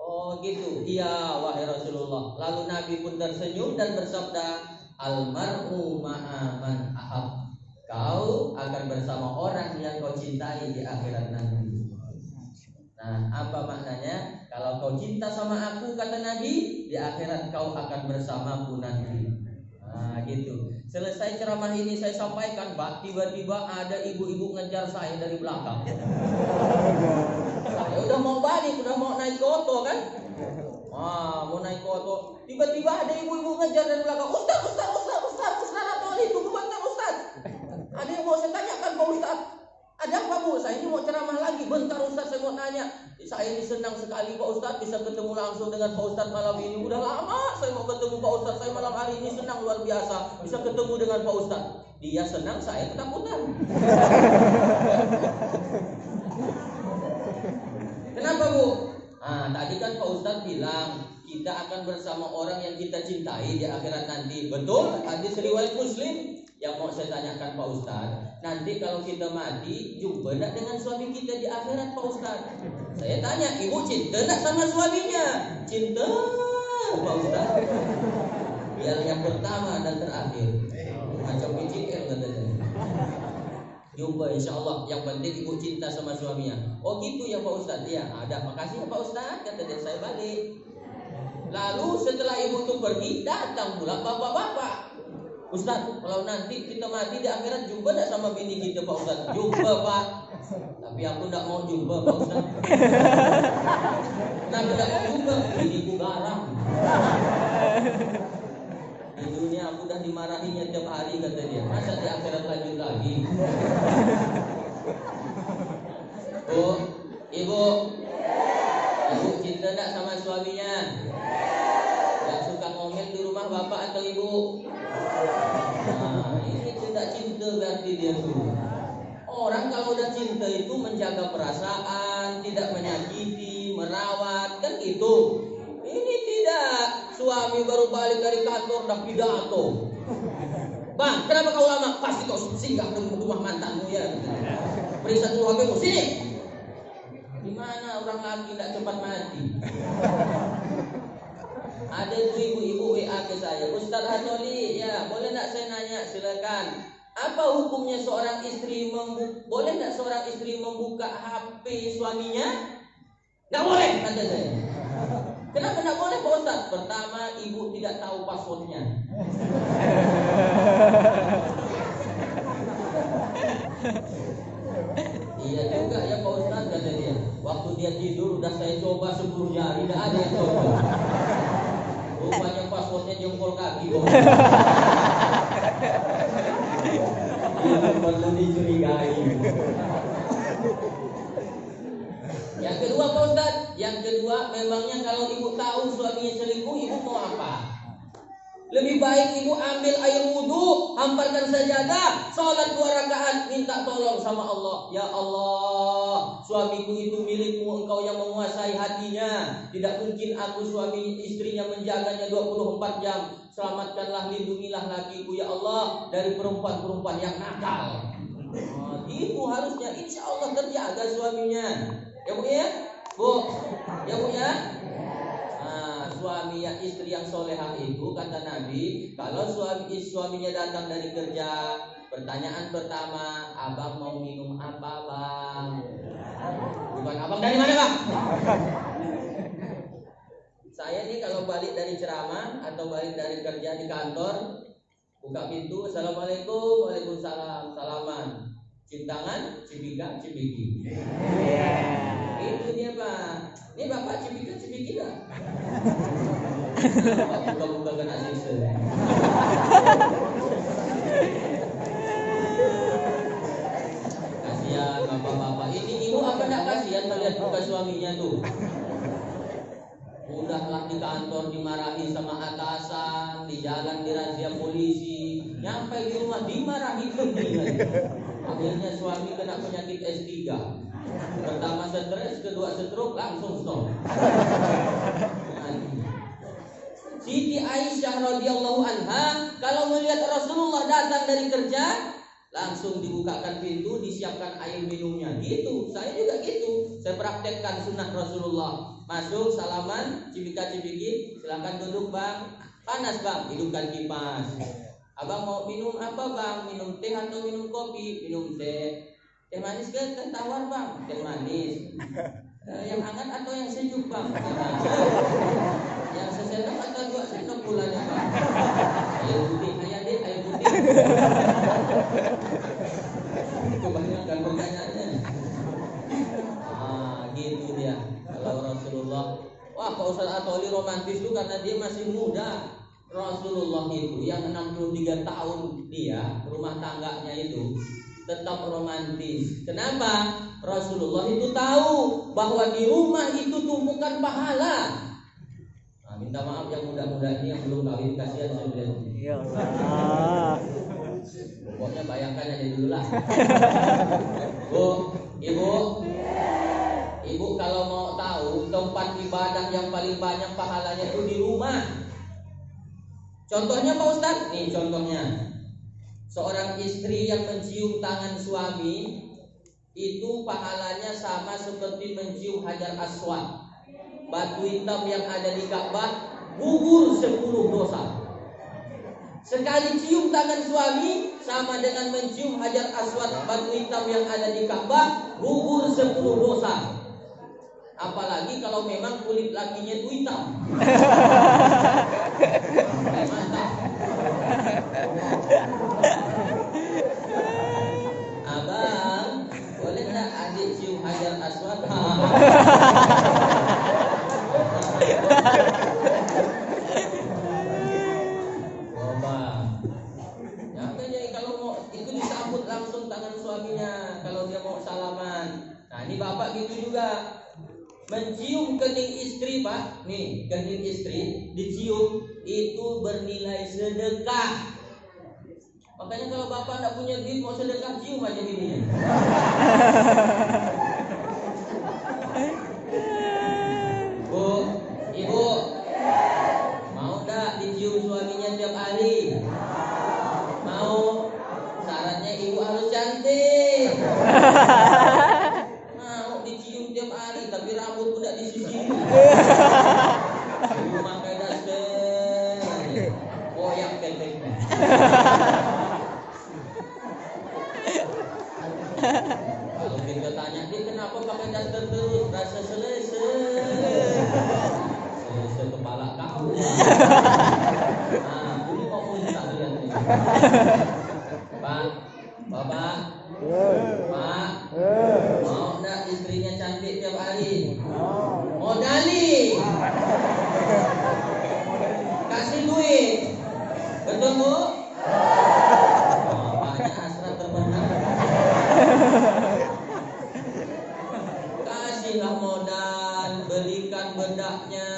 Oh gitu, iya wahai Rasulullah. Lalu Nabi pun tersenyum dan bersabda, Almar'u ma'aman ahab. Kau akan bersama orang yang kau cintai di akhirat nanti. Nah, apa maknanya? Kalau kau cinta sama aku, kata Nabi, di akhirat kau akan bersamaku nanti. Nah gitu. Selesai ceramah ini saya sampaikan, Pak, tiba-tiba ada ibu-ibu ngejar saya dari belakang. Saya udah mau balik, udah mau naik ke oto kan? Mau naik ke oto. Tiba-tiba ada ibu-ibu ngejar dari belakang. Ustaz, itu bentar Ustaz. Ada yang mau saya tanyakan Pak Ustaz. Ada apa Bu? Saya ini mau ceramah lagi. Bentar Ustaz, saya mau tanya. Saya ini senang sekali Pak Ustaz bisa ketemu langsung dengan Pak Ustaz malam ini. Udah lama saya mau ketemu Pak Ustaz. Saya malam hari ini senang luar biasa bisa ketemu dengan Pak Ustaz. Dia senang, saya ketakutan. Kenapa Bu? Tadi kan Pak Ustaz bilang kita akan bersama orang yang kita cintai di akhirat nanti. Betul? Hadis riwayat Muslim. Yang mau saya tanyakan Pak Ustaz, nanti kalau kita mati jumpa enggak dengan suami kita di akhirat Pak Ustaz? Saya tanya, ibu cinta enggak sama suaminya? Cinta Pak Ustaz. Biar yang pertama dan terakhir. Macam PCL katanya. Jumpa insya Allah. Yang penting ibu cinta sama suaminya. Oh gitu ya Pak Ustaz. Ya ada. Makasih ya Pak Ustaz. Kata dia, saya balik. Lalu setelah ibu itu pergi, datang pula bapak-bapak. Ustaz, kalau nanti kita mati di akhirat jumpa enggak sama bini kita Pak Ustaz? Jumpa Pak. Tapi aku tidak mau jumpa Pak Ustaz. Kenapa tidak mau jumpa? Ini ku garang. Di dunia aku udah dimarahinya tiap hari kata dia. Masa di akhirat lanjut lagi? Bu, ibu cinta enggak sama suaminya? Yang suka ngomel di rumah bapak atau ibu? Nah, ini tidak cinta berarti dia tuh. Orang kalau udah cinta itu menjaga perasaan, tidak menyakiti, merawat, kan gitu. Ini tidak. Suami baru balik dari kantor dah pidato. Bang, kenapa kau lama? Pasti kau singgah ke rumah mantanmu ya. Periksa dulu HP-mu, sini. Gimana orang laki tidak cepat mati? Ada tuh ibu-ibu WA ke saya, Ustaz Hatoli, ya boleh tidak saya nanya, silakan. Apa hukumnya seorang istri boleh tidak seorang istri membuka HP suaminya? Nggak boleh, kata saya. Kenapa nggak boleh Pak Ustaz? Pertama, ibu tidak tahu passwordnya. Iya juga ya Pak Ustaz, kata dia. Waktu dia tidur udah saya coba 10 jari, tidak ada yang cocok. Rupanya passwordnya jempol kaki. Itu perlu dicurigai. Yang kedua Pak Ustaz, yang kedua memangnya kalau ibu tahu suaminya selingkuh, ibu mau apa? Lebih baik ibu ambil air wudhu, hamparkan sajadah, sholat 2 rakaat, minta tolong sama Allah. Ya Allah, suamiku itu milikmu, engkau yang menguasai hatinya. Tidak mungkin aku suami istrinya menjaganya 24 jam. Selamatkanlah, lindungilah lakiku ya Allah dari perempuan-perempuan yang nakal. Itu harusnya, insya Allah terjaga suaminya. Ya Bu ya? Bu, ya Bu ya? Suami yang istri yang solehah itu kata Nabi, kalau suaminya datang dari kerja, pertanyaan pertama, abang mau minum apa bang? Bukan abang dari mana bang? Saya nih kalau balik dari ceramah atau balik dari kerja di kantor, buka pintu, assalamualaikum, waalaikumsalam, salaman, cium tangan, cipika, cipiki. Itu dia Pak. Ini Bapak cipika lah. Bapak buka-buka kan asisten. Kasihan bapak-bapak. Ini ibu apa enggak kasihan melihat muka suaminya tuh? Udahlah di kantor dimarahi sama atasan, di jalan dirazia polisi, nyampe di rumah dimarahi lebih. Akhirnya suami kena penyakit S3. Pertama stres, kedua stroke, langsung stop. Siti Aisyah radhiyallahu anha kalau melihat Rasulullah datang dari kerja, langsung dibukakan pintu, disiapkan air minumnya. Gitu, saya juga gitu. Saya praktekkan sunnah Rasulullah. Masuk, salaman, cipika-cipiki, silakan duduk bang. Panas bang, hidupkan kipas. Abang mau minum apa bang? Minum teh atau minum kopi? Minum teh. Teh manis ke teh tawar bang? Teh manis. Yang hangat atau yang sejuk bang? Yang sesendok atau 2 sendok gulanya bang? Air putih, air putih. Kebanyakan pertanyaannya. Gitu dia. Kalau Rasulullah, wah Pak Ustaz Atoli romantis itu karena dia masih muda. Rasulullah itu yang 63 tahun dia rumah tangganya itu tetap romantis. Kenapa? Rasulullah itu tahu bahwa di rumah itu tumpukan pahala. Minta maaf yang muda-muda ini yang belum kawin, kasihan sudah. Ya Allah. Pokoknya bayangkan aja dulu lah. Bu, ibu kalau mau tahu tempat ibadah yang paling banyak pahalanya itu di rumah. Contohnya Pak Ustadz, nih contohnya. Seorang istri yang mencium tangan suami itu pahalanya sama seperti mencium Hajar Aswad. Batu hitam yang ada di Ka'bah gugur 10 dosa. Sekali cium tangan suami sama dengan mencium Hajar Aswad, batu hitam yang ada di Ka'bah, gugur 10 dosa. Apalagi kalau memang kulit lakinya itu hitam. Mantap. Abang, boleh nggak Coba. Ya makanya kalau mau itu disambut langsung tangan suaminya kalau dia mau salaman. Nah ini bapak gitu juga. Mencium kening istri pak, nih kening istri dicium itu bernilai sedekah. Makanya kalau bapak tidak punya duit mau sedekah cium aja bininya. Bu, ibu, mau tak dicium suaminya tiap hari? Mau? Syaratnya ibu harus cantik. Mau dicium tiap hari tapi rambut udah disisir. Ibu pakai daster, goyang keteknya. Kalau kita tanya dia kenapa pakai daster terus, rasa selesa kepala kau. Nah, ini mau muntah lihat nih. Pak, bapak, pak, mau enggak istrinya cantik tiap hari? Modali, kasih duit, betul bu? Bapaknya hasrat terbenam. Kasihlah modal, belikan bedaknya,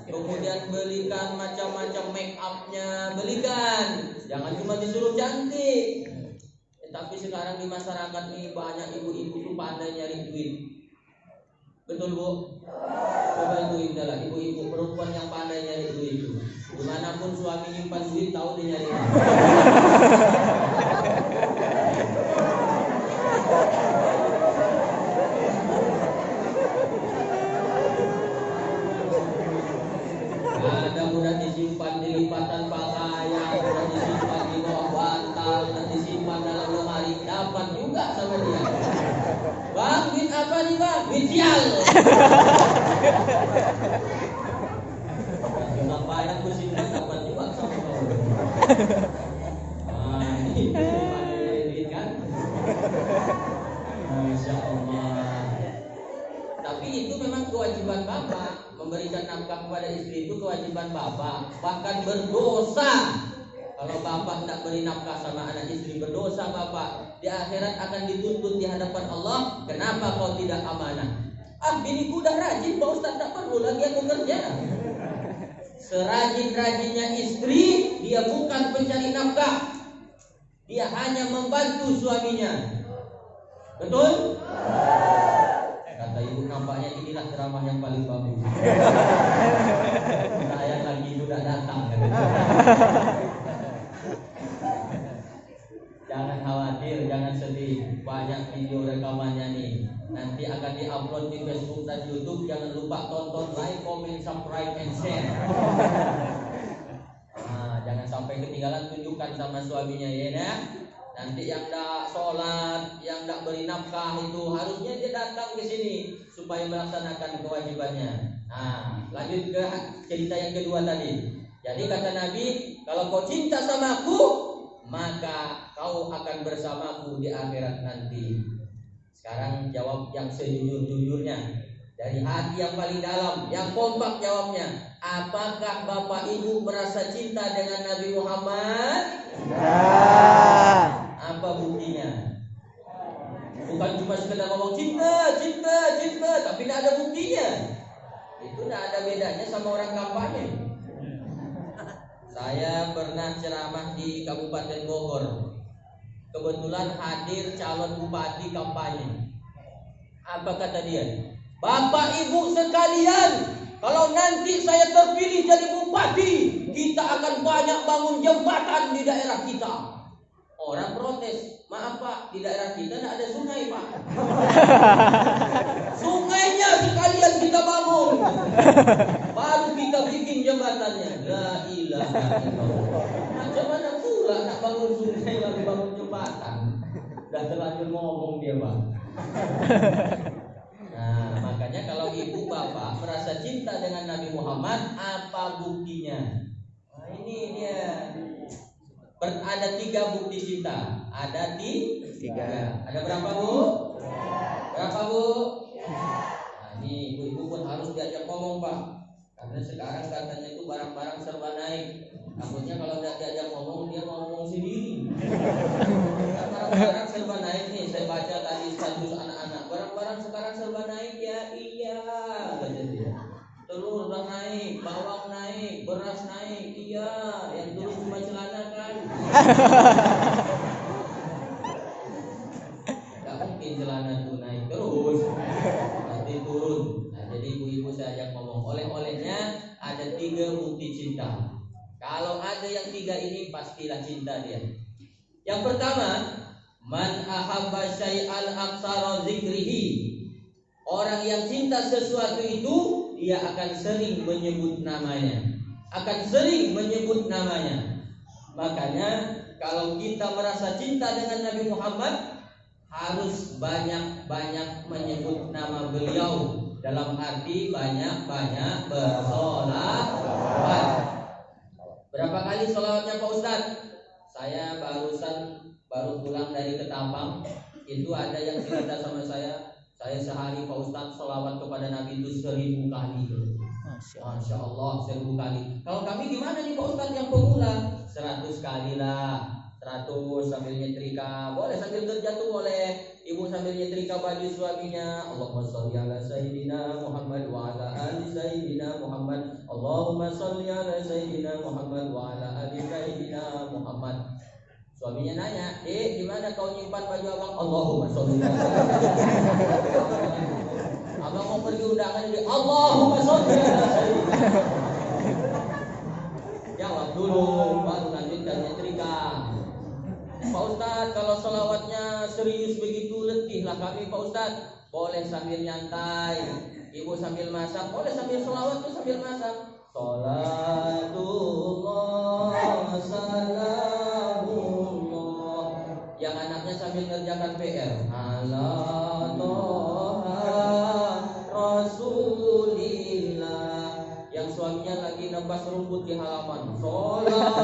kemudian belikan macam-macam make upnya, belikan. Jangan cuma disuruh cantik. Tapi sekarang di masyarakat ini banyak ibu-ibu tuh pandai nyari duit. Betul bu? Coba itu adalah ibu-ibu perempuan yang pandai nyari duit itu. Dimanapun suami nyimpan duit tahu dia nyari. Ada udah disimpan di lipatan pakaian, udah disimpan di bawah bantal, udah disimpan dalam lemari, dapat juga sama dia. Bang, duit apa nih bang? Duit sial. Cuma banyak kusimpan dapat juga sama kau. Ah, ini duit kan? Masya Allah. Tapi itu memang kewajiban bapak. Memberikan nafkah kepada istri itu kewajiban bapak. Bahkan berdosa kalau bapak tidak beri nafkah sama anak istri, berdosa bapak. Di akhirat akan dituntut di hadapan Allah. Kenapa kau tidak amanah? Ah, biniku udah rajin Pak Ustaz, tak perlu lagi aku kerja. Serajin-rajinnya istri, dia bukan pencari nafkah. Dia hanya membantu suaminya. Betul? Kata ibu, nampaknya inilah ceramah yang paling bagus. Saya lagi sudah datang. Jangan khawatir, jangan sedih. Banyak video rekamannya nih. Nanti akan diupload di Facebook dan YouTube. Jangan lupa tonton, like, comment, subscribe, and share. Nah, jangan sampai ketinggalan, tunjukkan sama suaminya ya. Nanti yang tak sholat, yang tak beri nafkah itu harusnya dia datang ke sini supaya melaksanakan kewajibannya. Nah, lanjut ke cerita yang kedua tadi. Jadi kata Nabi, kalau kau cinta sama aku, maka kau akan bersamaku di akhirat nanti. Sekarang jawab yang sejujur-jujurnya, dari hati yang paling dalam, yang kompak jawabnya. Apakah Bapak Ibu merasa cinta dengan Nabi Muhammad? Apa buktinya? Bukan cuma sekedar ngomong cinta, cinta, cinta, tapi tidak ada buktinya. Itu tidak ada bedanya sama orang kampanye. Saya pernah ceramah di Kabupaten Bogor. Kebetulan hadir calon bupati kampanye. Apa kata dia? Bapak Ibu sekalian, kalau nanti saya terpilih jadi bupati, kita akan banyak bangun jembatan di daerah kita. Orang protes, maaf Pak, di daerah kita tidak ada sungai Pak. Sungainya sekalian kita bangun, baru kita bikin jembatannya. La ilaha illallah. Macam mana pula nak bangun sungai lalu bangun jembatan? Dah terlanjur ngomong dia Pak. Nah, makanya kalau ibu bapak merasa cinta dengan Nabi Muhammad, apa buktinya? Nah, ini dia. Ada 3 bukti cinta. Ada 3. Ada berapa bu? Berapa bu? Nah, ini ibu-ibu pun harus diajak ngomong Pak. Karena sekarang katanya itu barang-barang serba naik. Takutnya kalau tidak diajak ngomong, dia mau ngomong sendiri. Kan barang-barang serba naik nih. Saya baca tadi status anak-anak. Barang-barang sekarang serba naik ya, iya. Kata dia. Telur udah naik, bawang naik, beras naik, iya. Yang dulu cuma celana kan. Gak mungkin celana itu naik terus, pasti turun. Nah, jadi ibu-ibu saya ajak ngomong. Oleh-olehnya ada 3 bukti cinta. Kalau ada yang 3 ini pastilah cinta dia. Yang pertama, man ahabba syai'al aktsara dzikrihi. Orang yang cinta sesuatu itu, dia akan sering menyebut namanya. Akan sering menyebut namanya. Makanya kalau kita merasa cinta dengan Nabi Muhammad, harus banyak-banyak menyebut nama beliau. Dalam arti banyak-banyak bersolawat. Berapa kali solawatnya Pak Ustadz? Saya baru pulang dari Ketapang. Itu ada yang cerita sama saya sehari Pak Ustadz solawat kepada Nabi itu 1000 kali. Masya Allah 1000 kali. Kalau kami gimana nih Pak Ustadz yang pemula? 100 kali lah. 100 sambil nyetrika, boleh sambil kerja tuh boleh. Ibu sambil nyetrika baju suaminya. Allahumma sholli ala sayyidina Muhammad wa ala ali sayyidina Muhammad. Allahumma sholli ala sayyidina Muhammad wa ala ali sayyidina Muhammad. Suaminya nanya, gimana kau nyimpan baju abang? Allahumma sholli ala sayyidina. Abang mau pergi undangan jadi Allahumma sholli ala sayyidina. Jawab dulu, baru lanjutkan nyetrika. Pak Ustadz, kalau sholawatnya serius begitu letihlah kami Pak Ustadz. Boleh sambil nyantai, ibu sambil masak, boleh sambil sholawat tuh sambil masak. Sholatullah salamullah. Yang anaknya sambil ngerjakan PR. Ala toha rasulillah. Yang suaminya lagi nebas rumput di halaman. Sholatullah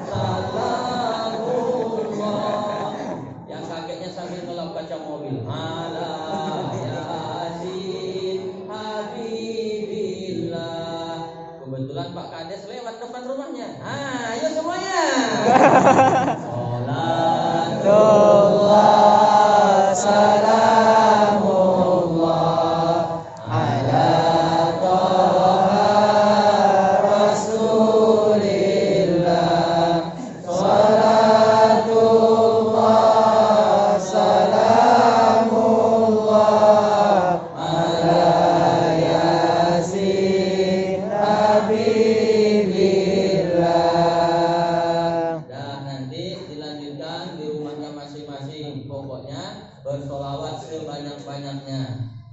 salamullah. Yang kakeknya sambil ngelap kaca mobil. Ala yasin habibillah. Kebetulan Pak Kades lewat depan rumahnya. Ayo semuanya. Sholatullah salamullah ala toha rasulillah. Sholatullah salamullah ala yasin habibillah. Dan nanti dilanjutkan di rumahnya masing-masing. Pokoknya bersolawat sebanyak-banyaknya.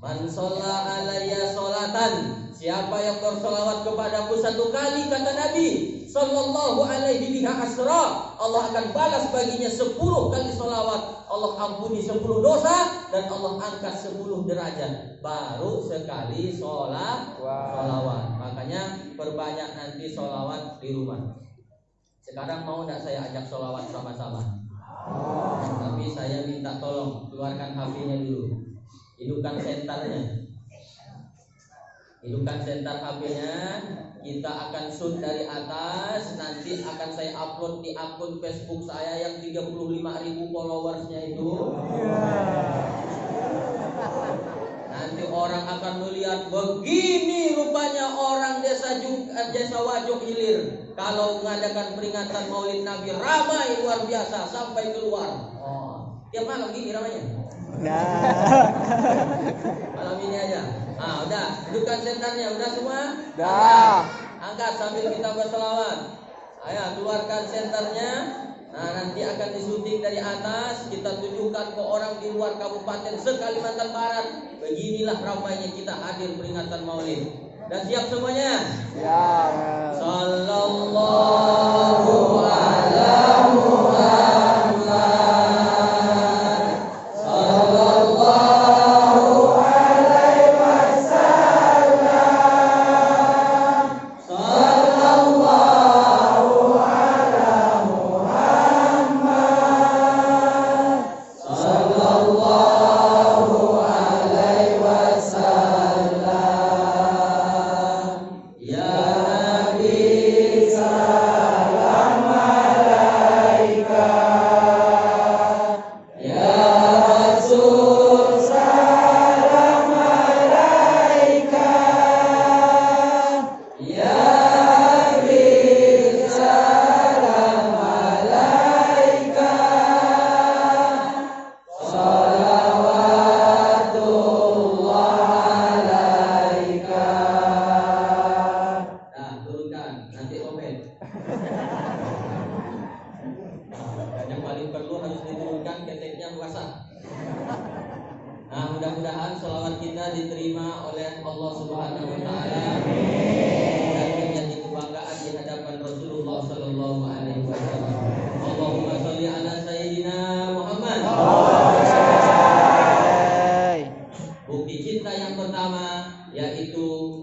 Man sholla alayya sholatan. Siapa yang bersolawat kepadaku 1 kali, kata Nabi sallallahu alaihi biha asra, Allah akan balas baginya 10 kali solawat. Allah ampuni 10 dosa dan Allah angkat 10 derajat. Baru sekali solawat. Makanya perbanyak nanti solawat di rumah. Sekarang mau tidak saya ajak solawat sama-sama? Tapi saya minta tolong keluarkan HP-nya dulu. Hidupkan sentarnya. Hidupkan sentar HP-nya. Kita akan shoot dari atas. Nanti akan saya upload di akun Facebook saya yang 35.000 followersnya itu. Nanti orang akan melihat begini rupanya orang desa Wajuk Hilir. Kalau mengadakan peringatan Maulid Nabi ramai luar biasa sampai keluar. Tiap malam gini ramainya. Malam ini aja. Udah, hidupkan sentarnya, udah semua? Udah. Angkat sambil kita berselawat. Ayo, keluarkan sentarnya. Nah, nanti akan disunting dari atas. Kita tunjukkan ke orang di luar kabupaten se-Kalimantan Barat. Beginilah ramainya kita hadir peringatan Maulid. Dan siap semuanya? Siap. Sallallahu ala Muhammad. Sallallahu alaihi wasallam. Sallallahu ala Muhammad. Sallallahu alaihi wasallam.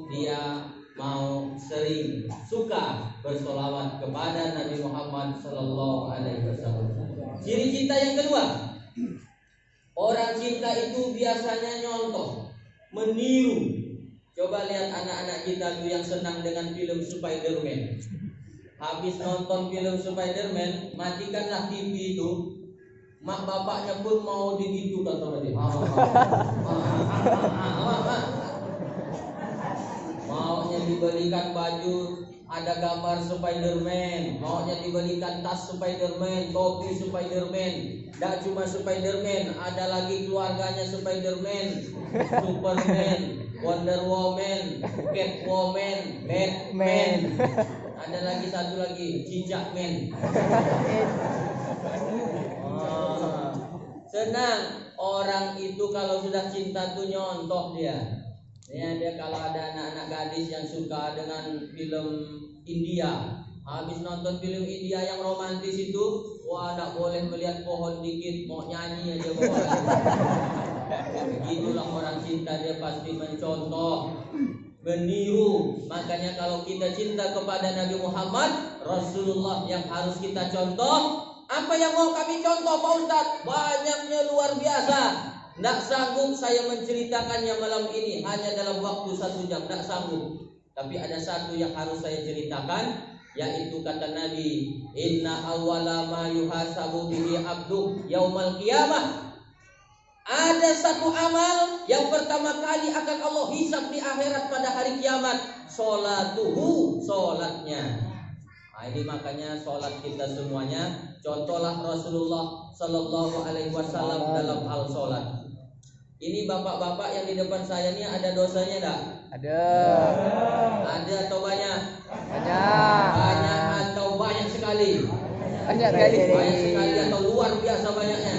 dia mau sering suka bersolawat kepada Nabi Muhammad Sallallahu Alaihi Wasallam. Ciri cinta yang kedua, orang cinta itu biasanya nyontoh, meniru. Coba lihat anak-anak kita tuh yang senang dengan film Spider-Man. Habis nonton film Spider-Man, matikanlah TV itu. Mak bapaknya pun mau digitukan sama dia. Maunya dibelikan baju ada gambar Spider-Man, maunya dibelikan tas Spider-Man, topi Spider-Man. Tidak cuma Spider-Man, ada lagi keluarganya Spider-Man, Superman, Wonder Woman, Catwoman, Batman. Ada lagi satu lagi, Cicak Man. Senang orang itu kalau sudah cinta tuh nyontoh dia. Ya, dia kalau ada anak-anak gadis yang suka dengan film India, habis nonton film India yang romantis itu, wah, tidak boleh melihat pohon dikit, mau nyanyi aja bawah. Begitulah orang cinta, dia pasti mencontoh, meniru. Makanya kalau kita cinta kepada Nabi Muhammad Rasulullah yang harus kita contoh. Apa yang mau kami contoh Pak Ustadz? Banyaknya luar biasa. Tidak sanggup saya menceritakannya malam ini hanya dalam waktu 1 jam, tidak sanggup. Tapi ada satu yang harus saya ceritakan, yaitu kata Nabi, Inna awwala ma yuhasabu bihi abdu yaumal qiyamah. Ada satu amal yang pertama kali akan Allah hisab di akhirat pada hari kiamat, sholatuhu, sholatnya. Nah, ini makanya sholat kita semuanya contohlah Rasulullah Sallallahu Alaihi Wasallam dalam hal sholat. Ini bapak-bapak yang di depan saya ini ada dosanya enggak? Ada. Ada atau banyak? Banyak. Banyak atau banyak sekali? Banyak sekali. Banyak sekali atau luar biasa banyaknya?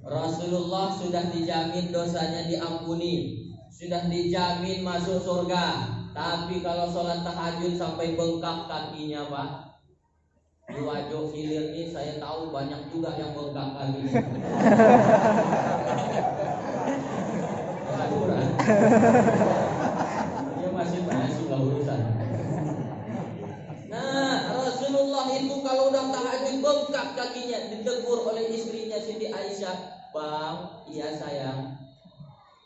Rasulullah sudah dijamin dosanya diampuni, sudah dijamin masuk surga. Tapi kalau sholat tahajud sampai bengkak kakinya, Pak. Di Wajo Hilir ini saya tahu banyak juga yang bengkak kakinya. Dia masih lah urusan. Nah, Rasulullah itu kalau udah tahajud bengkak kakinya, ditegur oleh istrinya Siti Aisyah, Bang, iya sayang,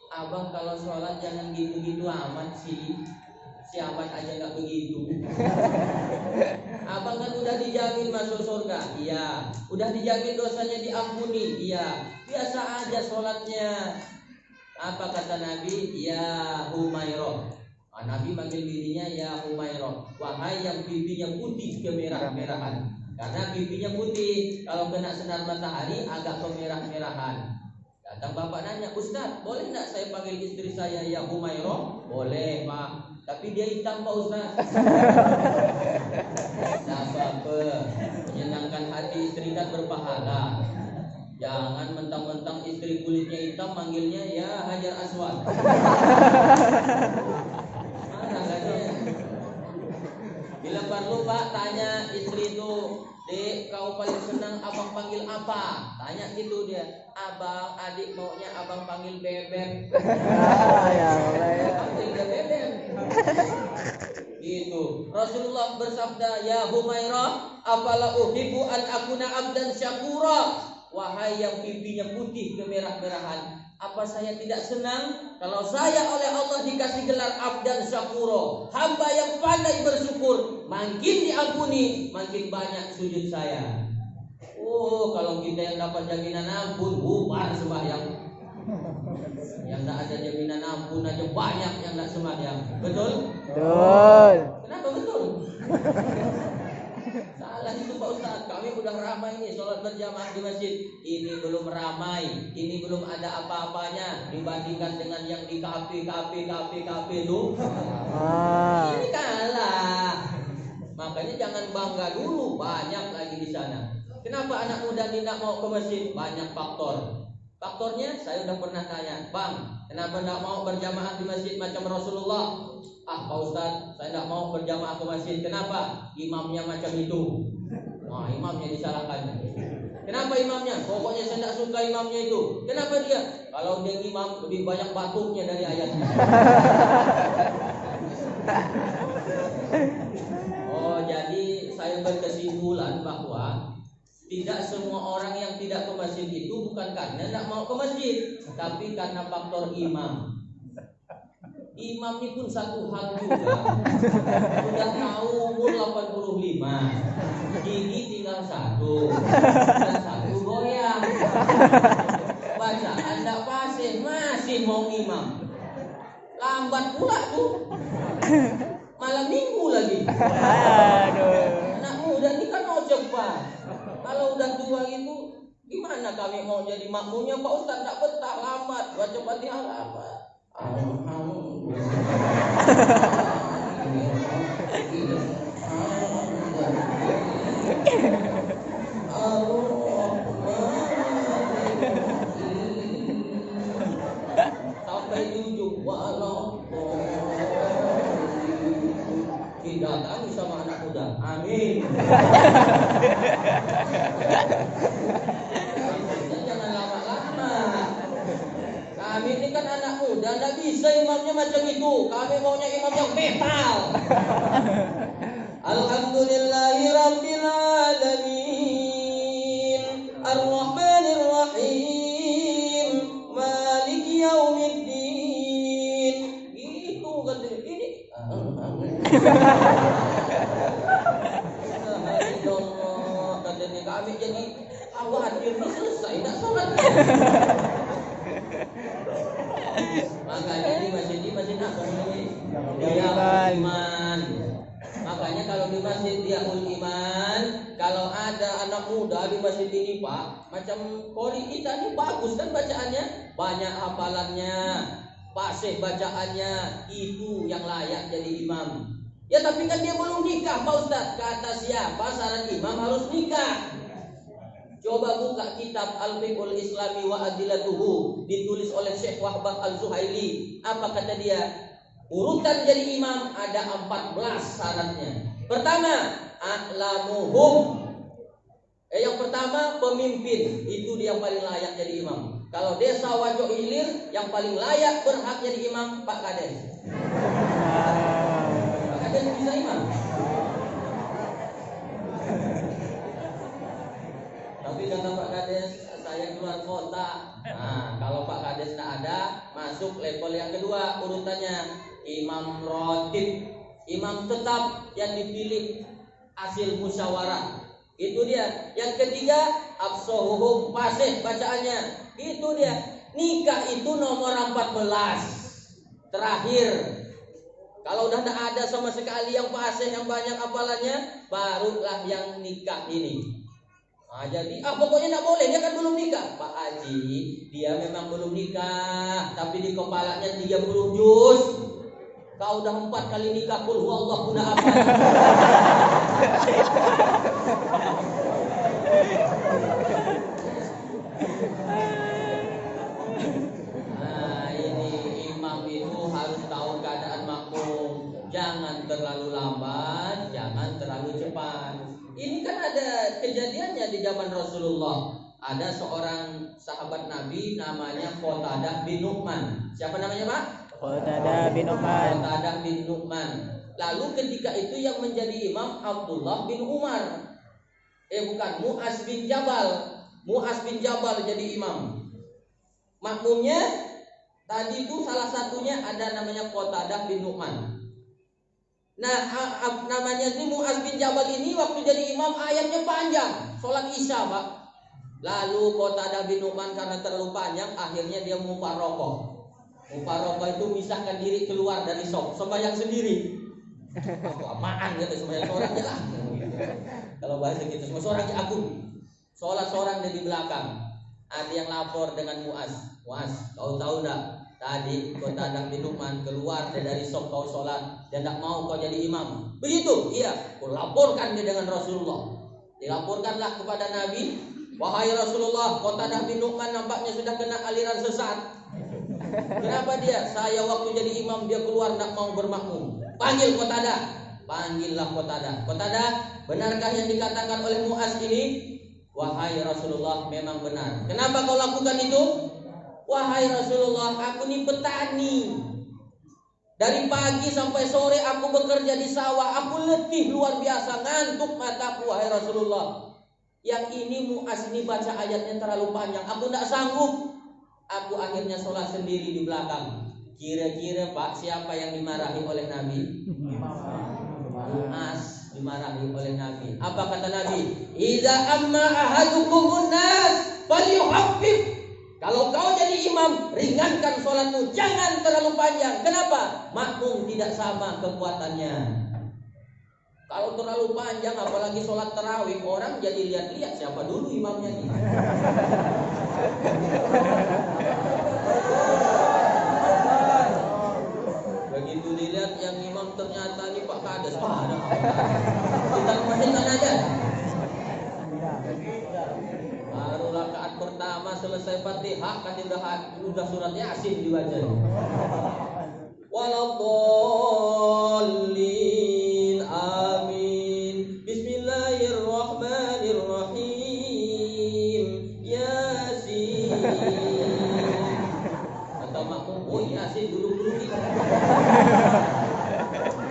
abang kalau sholat jangan gitu-gitu amat sih. Si abang aja nggak begitu. Abang kan udah dijamin masuk surga, iya. Udah dijamin dosanya diampuni, iya. Biasa aja sholatnya. Apa kata Nabi? Ya Humairah. Nabi manggil dirinya ya Humairah. Wahai yang pipinya putih kemerah-merahan. Karena pipinya putih, kalau kena sinar matahari agak kemerah-merahan. Datang bapak nanya, Ustaz, boleh nggak saya panggil istri saya ya Humairah? Boleh, Pak. Tapi dia hitam, Pak Ustaz. Nah, apa? Menyenangkan hati istri kan berpahala. Jangan mentang-mentang istri kulitnya hitam manggilnya ya Hajar Aswad. Mana katanya? Bila perlu Pak tanya istri itu, Dek, kau paling senang abang panggil apa? Tanya gitu dia. Abang, adik maunya abang panggil bebek. Panggil dia bebek. Gitu. Rasulullah bersabda, Ya Humairah, apalah uhibbu an akuna abdan syakura. Wahai yang pipinya putih kemerah-merahan, apa saya tidak senang kalau saya oleh Allah dikasih gelar abdan syakura, hamba yang pandai bersyukur, makin diampuni, makin banyak sujud saya. Oh, kalau kita yang dapat jaminan ampun, bubar sembahyang. Yang tidak ada jaminan ampun aja banyak yang tidak sembahyang. Betul? Betul. Kenapa betul? Salah itu Pak Ustaz. Kami udah ramai nih sholat berjamaah di masjid. Ini belum ramai. Ini belum ada apa-apanya dibandingkan dengan yang di kafe itu. Ini kalah. Makanya jangan bangga dulu. Banyak lagi di sana. Kenapa anak muda tidak mau ke masjid? Banyak faktor. Faktornya saya udah pernah tanya, Bang, kenapa tidak mau berjamaah di masjid macam Rasulullah? Ah Pak Ustadz, saya tidak mau berjamaah ke masjid. Kenapa? Imamnya macam itu. Nah, imamnya disalahkan. Kenapa imamnya? Pokoknya saya tidak suka imamnya itu. Kenapa dia? Kalau dia imam lebih banyak batuknya dari ayatnya. Oh, jadi saya berkesimpulan bahwa tidak semua orang yang tidak ke masjid itu bukan karena tidak mau ke masjid, tapi karena faktor imam. Imam ini pun satu hal juga. Sudah tahu umur 85, gigi tinggal satu, dan satu goyang. Bacaan tidak fasih, masih mau imam. Lambat pula tuh. Malam minggu lagi. Aduh. Anak muda ini kan mau cepat. Kalau udah tua itu, gimana kami mau jadi makmumnya Pak Ustaz? Tidak betah, lambat, baca Fatihah lambat. Sampai ujung walau tidak kami sama anak muda. Amin. Jangan lama-lama. Kami ini kan anak muda, tidak bisa imamnya macam itu. Kami maunya imam yang metal. Alhamdulillahi Rabbil Alamin, Ar-Rahmanir Rahim, Maliki Yaumiddin. Itu kan ini. Subhanallah, katanya kami jadi khawatir ini selesai tidak sholat. Makanya di masjid apa ini? Diaul Iman. Makanya kalau di masjid Diaul Iman, kalau ada anak muda di masjid ini Pak, macam kori kita ini bagus kan bacaannya, banyak hafalannya, fasih bacaannya, itu yang layak jadi imam. Ya tapi kan dia belum nikah Pak Ustaz. Kata siapa syarat imam harus nikah? Coba buka kitab Al-Fiqhul Islami wa Adillatuhu, ditulis oleh Syekh Wahbah Al-Zuhaili. Apa kata dia? Urutan jadi imam ada 14 syaratnya. Pertama, a'lamuhum. Yang pertama pemimpin, itu dia yang paling layak jadi imam. Kalau desa Wajo Hilir, yang paling layak berhak jadi imam Pak Kades. Pak Kades bisa imam. Tapi kata Pak Kades, saya keluar kota. Nah, kalau Pak Kades tidak ada, masuk level yang kedua urutannya, imam rotib, imam tetap yang dipilih hasil musyawarah. Itu dia. Yang ketiga, absohuhum fasih bacaannya. Itu dia. Nikah itu nomor 14. Terakhir. Kalau udah tidak ada sama sekali yang fasih yang banyak hafalannya, barulah yang nikah ini. Nah, jadi pokoknya tidak boleh, dia kan belum nikah. Pak Haji, dia memang belum nikah, tapi di kepalanya 30 juz. Kau udah 4 kali nikah, kul huwallahu udah apa? Nah, ini imam itu harus tahu keadaan makmum. Jangan terlalu lambat, jangan terlalu cepat. Ini kan ada kejadiannya di zaman Rasulullah. Ada seorang sahabat Nabi namanya Qatadah bin Nu'man. Siapa namanya Pak? Qatadah bin Nu'man. Qatadah bin Nu'man. Lalu ketika itu yang menjadi imam Abdullah bin Umar. Bukan, Mu'az bin Jabal. Mu'az bin Jabal jadi imam. Makmumnya tadi itu salah satunya ada namanya Qatadah bin Nu'man. Nah, namanya ini Mu'az bin Jabal ini waktu jadi imam ayatnya panjang, sholat isya Pak. Lalu Qatadah bin Nu'man karena terlalu panjang, akhirnya dia mufarokoh. Mufarokoh itu misahkan diri keluar dari shop, sembahyang sendiri. Apaan gitu, sembahyang seorang aja lah. Kalau bahasa gitu, semua seorang aja aku. Sholat seorang di belakang. Ada yang lapor dengan Mu'az. Mu'az, kau tahu enggak? Tadi Qatadah bin Nu'man keluar dari shop kau sholat dan tidak mau kau jadi imam. Begitu? Iya. Kau laporkan dia dengan Rasulullah. Dilaporkanlah kepada Nabi. Wahai Rasulullah, Qatadah bin Nu'man nampaknya sudah kena aliran sesat. Kenapa dia? Saya waktu jadi imam dia keluar tidak mau bermakmum. Panggil Qatadah. Panggillah Qatadah. Qatadah, benarkah yang dikatakan oleh Mu'az ini? Wahai Rasulullah, memang benar. Kenapa kau lakukan itu? Wahai Rasulullah, aku ini petani. Dari pagi sampai sore aku bekerja di sawah. Aku letih luar biasa, ngantuk mataku, wahai Rasulullah. Yang ini Mu'az ini baca ayatnya terlalu panjang. Aku tidak sanggup. Aku akhirnya sholat sendiri di belakang. Kira-kira Pak, siapa yang dimarahi oleh Nabi? Mu'az dimarahi oleh Nabi. Apa kata Nabi? Idza amma ahadukumun nas falyuhaffif. Kalau kau jadi imam, ringankan sholatmu, jangan terlalu panjang. Kenapa? Makmum tidak sama kekuatannya. Kalau terlalu panjang, apalagi sholat tarawih, orang jadi lihat-lihat siapa dulu imamnya nih. Begitu dilihat yang imam ternyata nih Pak Kades, ada kita kemasukan aja. Baru rakaat pertama selesai Fatihah kan udah surat Yasin dibaca. Waladdallin, amin. Bismillahirrahmanirrahim. Yasin. Kata makmum, oh Yasin dulu kita.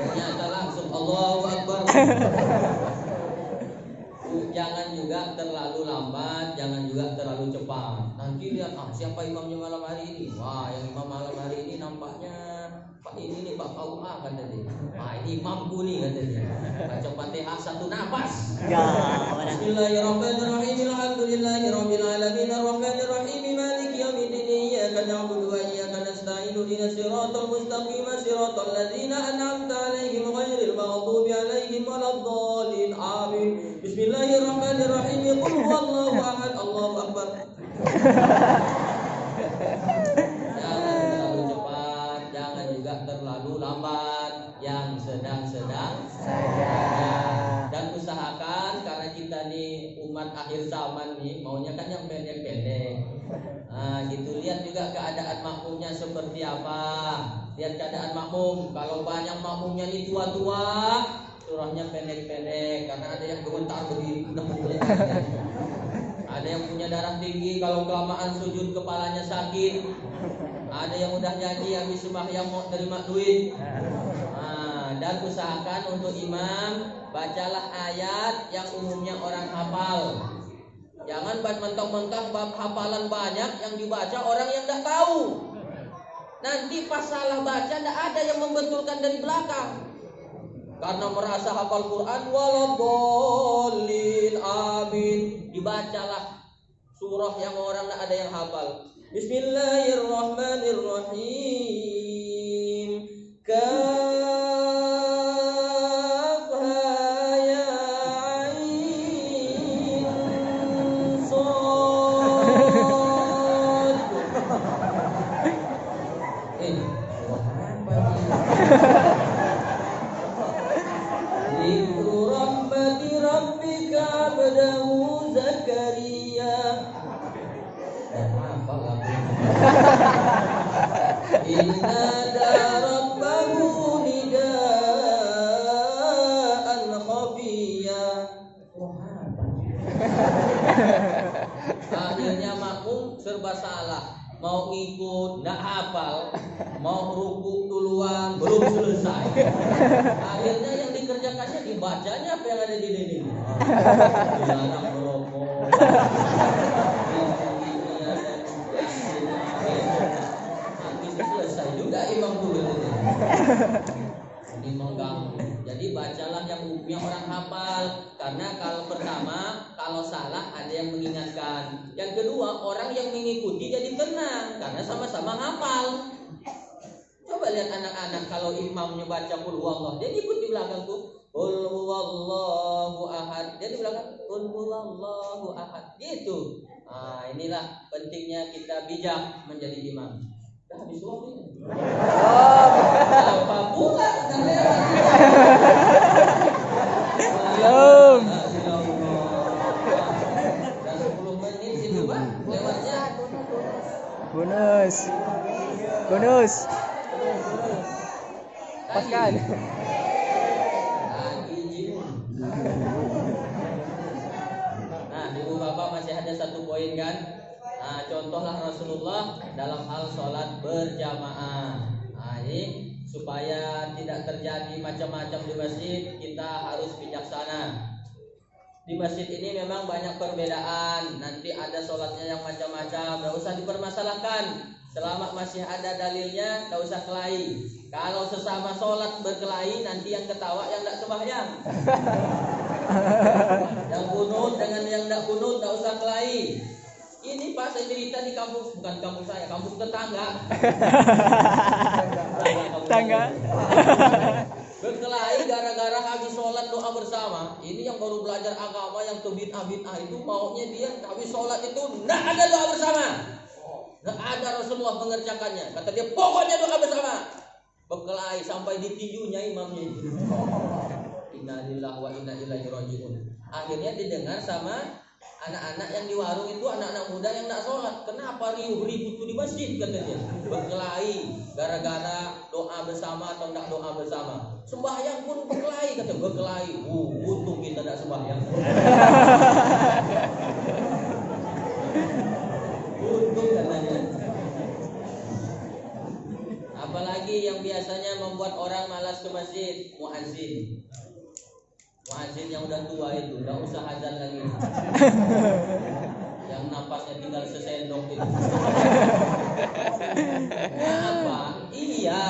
Ternyata langsung Allahu Akbar. Jangan juga terlalu lambat, jangan juga terlalu cepat. Nanti lihat siapa imamnya malam hari ini. Wah, yang imam malam hari ini nampaknya Pak ini nih Pak KUA kata dia. Ini imamku nih kata dia. Baca Fatihah satu nafas. Bismillahirrahmanirrahim. Alhamdulillahirabbil alamin arrahmanir rahim maliki yaumiddin iyyaka na'budu wa iyyaka nasta'in ihdinas siratal mustaqim siratal ladzina an'amta 'alaihim ghairil maghdubi 'alaihim waladdallin. Amin. Bismillahirrahmanirrahim. Qul huwallahu ahad. Allahu akbar. Jangan terlalu cepat, jangan juga terlalu lambat, yang sedang-sedang saja. Dan usahakan, karena kita nih umat akhir zaman nih maunya kan yang pendek-pendek. Nah, gitu, lihat juga keadaan makmumnya seperti apa. Lihat keadaan makmum. Kalau banyak makmumnya nih tua-tua, surahnya pendek-pendek, karena ada yang gemetar berdiri udah mulai. Ada yang punya darah tinggi, kalau kelamaan sujud kepalanya sakit. Ada yang udah janji habis sembahyang mau terima duit. Dan usahakan untuk imam bacalah ayat yang umumnya orang hafal. Jangan mentang-mentang bab hafalan banyak yang dibaca orang yang tidak tahu. Nanti pas salah baca tidak ada yang membetulkan dari belakang. Karena merasa hafal Quran, waladdallin, amin. Dibacalah surah yang orang tidak ada yang hafal. Bismillahirrahmanirrahim. Kafha ya ain sad. Zikru rahmati rabbika abdahu Zakaria. Apa lagu? Inna darabbahu nidaan khafiyya. Akhirnya makmum serba salah. Mau ngikut, nggak hafal. Mau ruku duluan, belum selesai. Akhirnya yang dikerjakannya dibacanya apa yang ada di dinding. Dilarang merokok. Nanti selesai juga imam dulu. Ini mengganggu. Jadi bacalah yang umumnya orang hafal. Karena kalau pertama, kalau salah ada yang mengingatkan. Yang kedua, orang yang mengikuti jadi tenang karena sama-sama hafal. Coba lihat anak-anak kalau imamnya baca qul huwallah, dia ikut di belakang tuh. Qul huwallahu ahad. Dia di belakang qul huwallahu ahad. Gitu. Nah, inilah pentingnya kita bijak menjadi imam. Dah habis waktunya. Apa pula kita lewat. Belum. Dan 10 menit itu Pak lewatnya. Bonus. Bonus. Paskan. Nah, ibu bapak satu poin kan. Nah, contohlah Rasulullah dalam hal sholat berjamaah. Nah, ini supaya tidak terjadi macam-macam di masjid, kita harus bijaksana. Di masjid ini memang banyak perbedaan. Nanti ada sholatnya yang macam-macam, tidak usah dipermasalahkan. Selama masih ada dalilnya, tidak usah kelahi. Kalau sesama sholat berkelahi, nanti yang ketawa yang tidak sembahyang. Yang kunut dengan yang tidak kunut, tidak usah kelahi. Ini Pak, saya cerita di kampung, bukan kampung saya, kampung tetangga. Tangga. Berkelahi gara-gara habis sholat doa bersama. Ini yang baru belajar agama, yang bid'ah itu maunya dia habis sholat itu tidak ada doa bersama. Tidak ada Rasulullah mengerjakannya. Kata dia pokoknya doa bersama. Berkelahi sampai ditinjunya imamnya. Innalillahi wa inna ilaihi rajiun. Akhirnya didengar sama anak-anak yang di warung itu, anak-anak muda yang tidak sholat. Kenapa ribut di masjid katanya? Berkelahi gara-gara doa bersama atau tidak doa bersama. Sembahyang pun berkelahi, kata berkelahi. Untung kita tidak sembahyang. Untung katanya. Apalagi yang biasanya membuat orang malas ke masjid, muadzin. Muadzin yang udah tua itu, nggak usah azan lagi. Yang napasnya tinggal sesendok itu. Apa? Iya,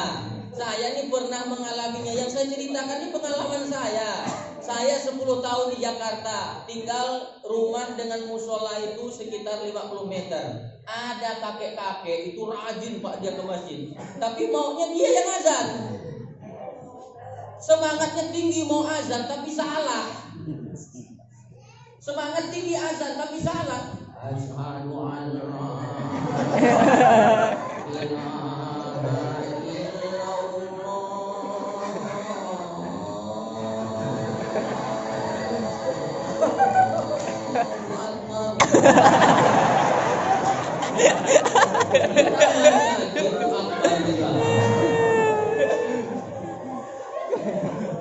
saya ini pernah mengalaminya. Yang saya ceritakan ini pengalaman saya. Saya 10 tahun di Jakarta, tinggal rumah dengan musola itu sekitar 50 meter. Ada kakek-kakek itu rajin Pak dia ke masjid, tapi maunya dia yang azan. Semangatnya tinggi mau azan tapi salah. Semangat tinggi azan tapi salah. Asyhadu an la ilaha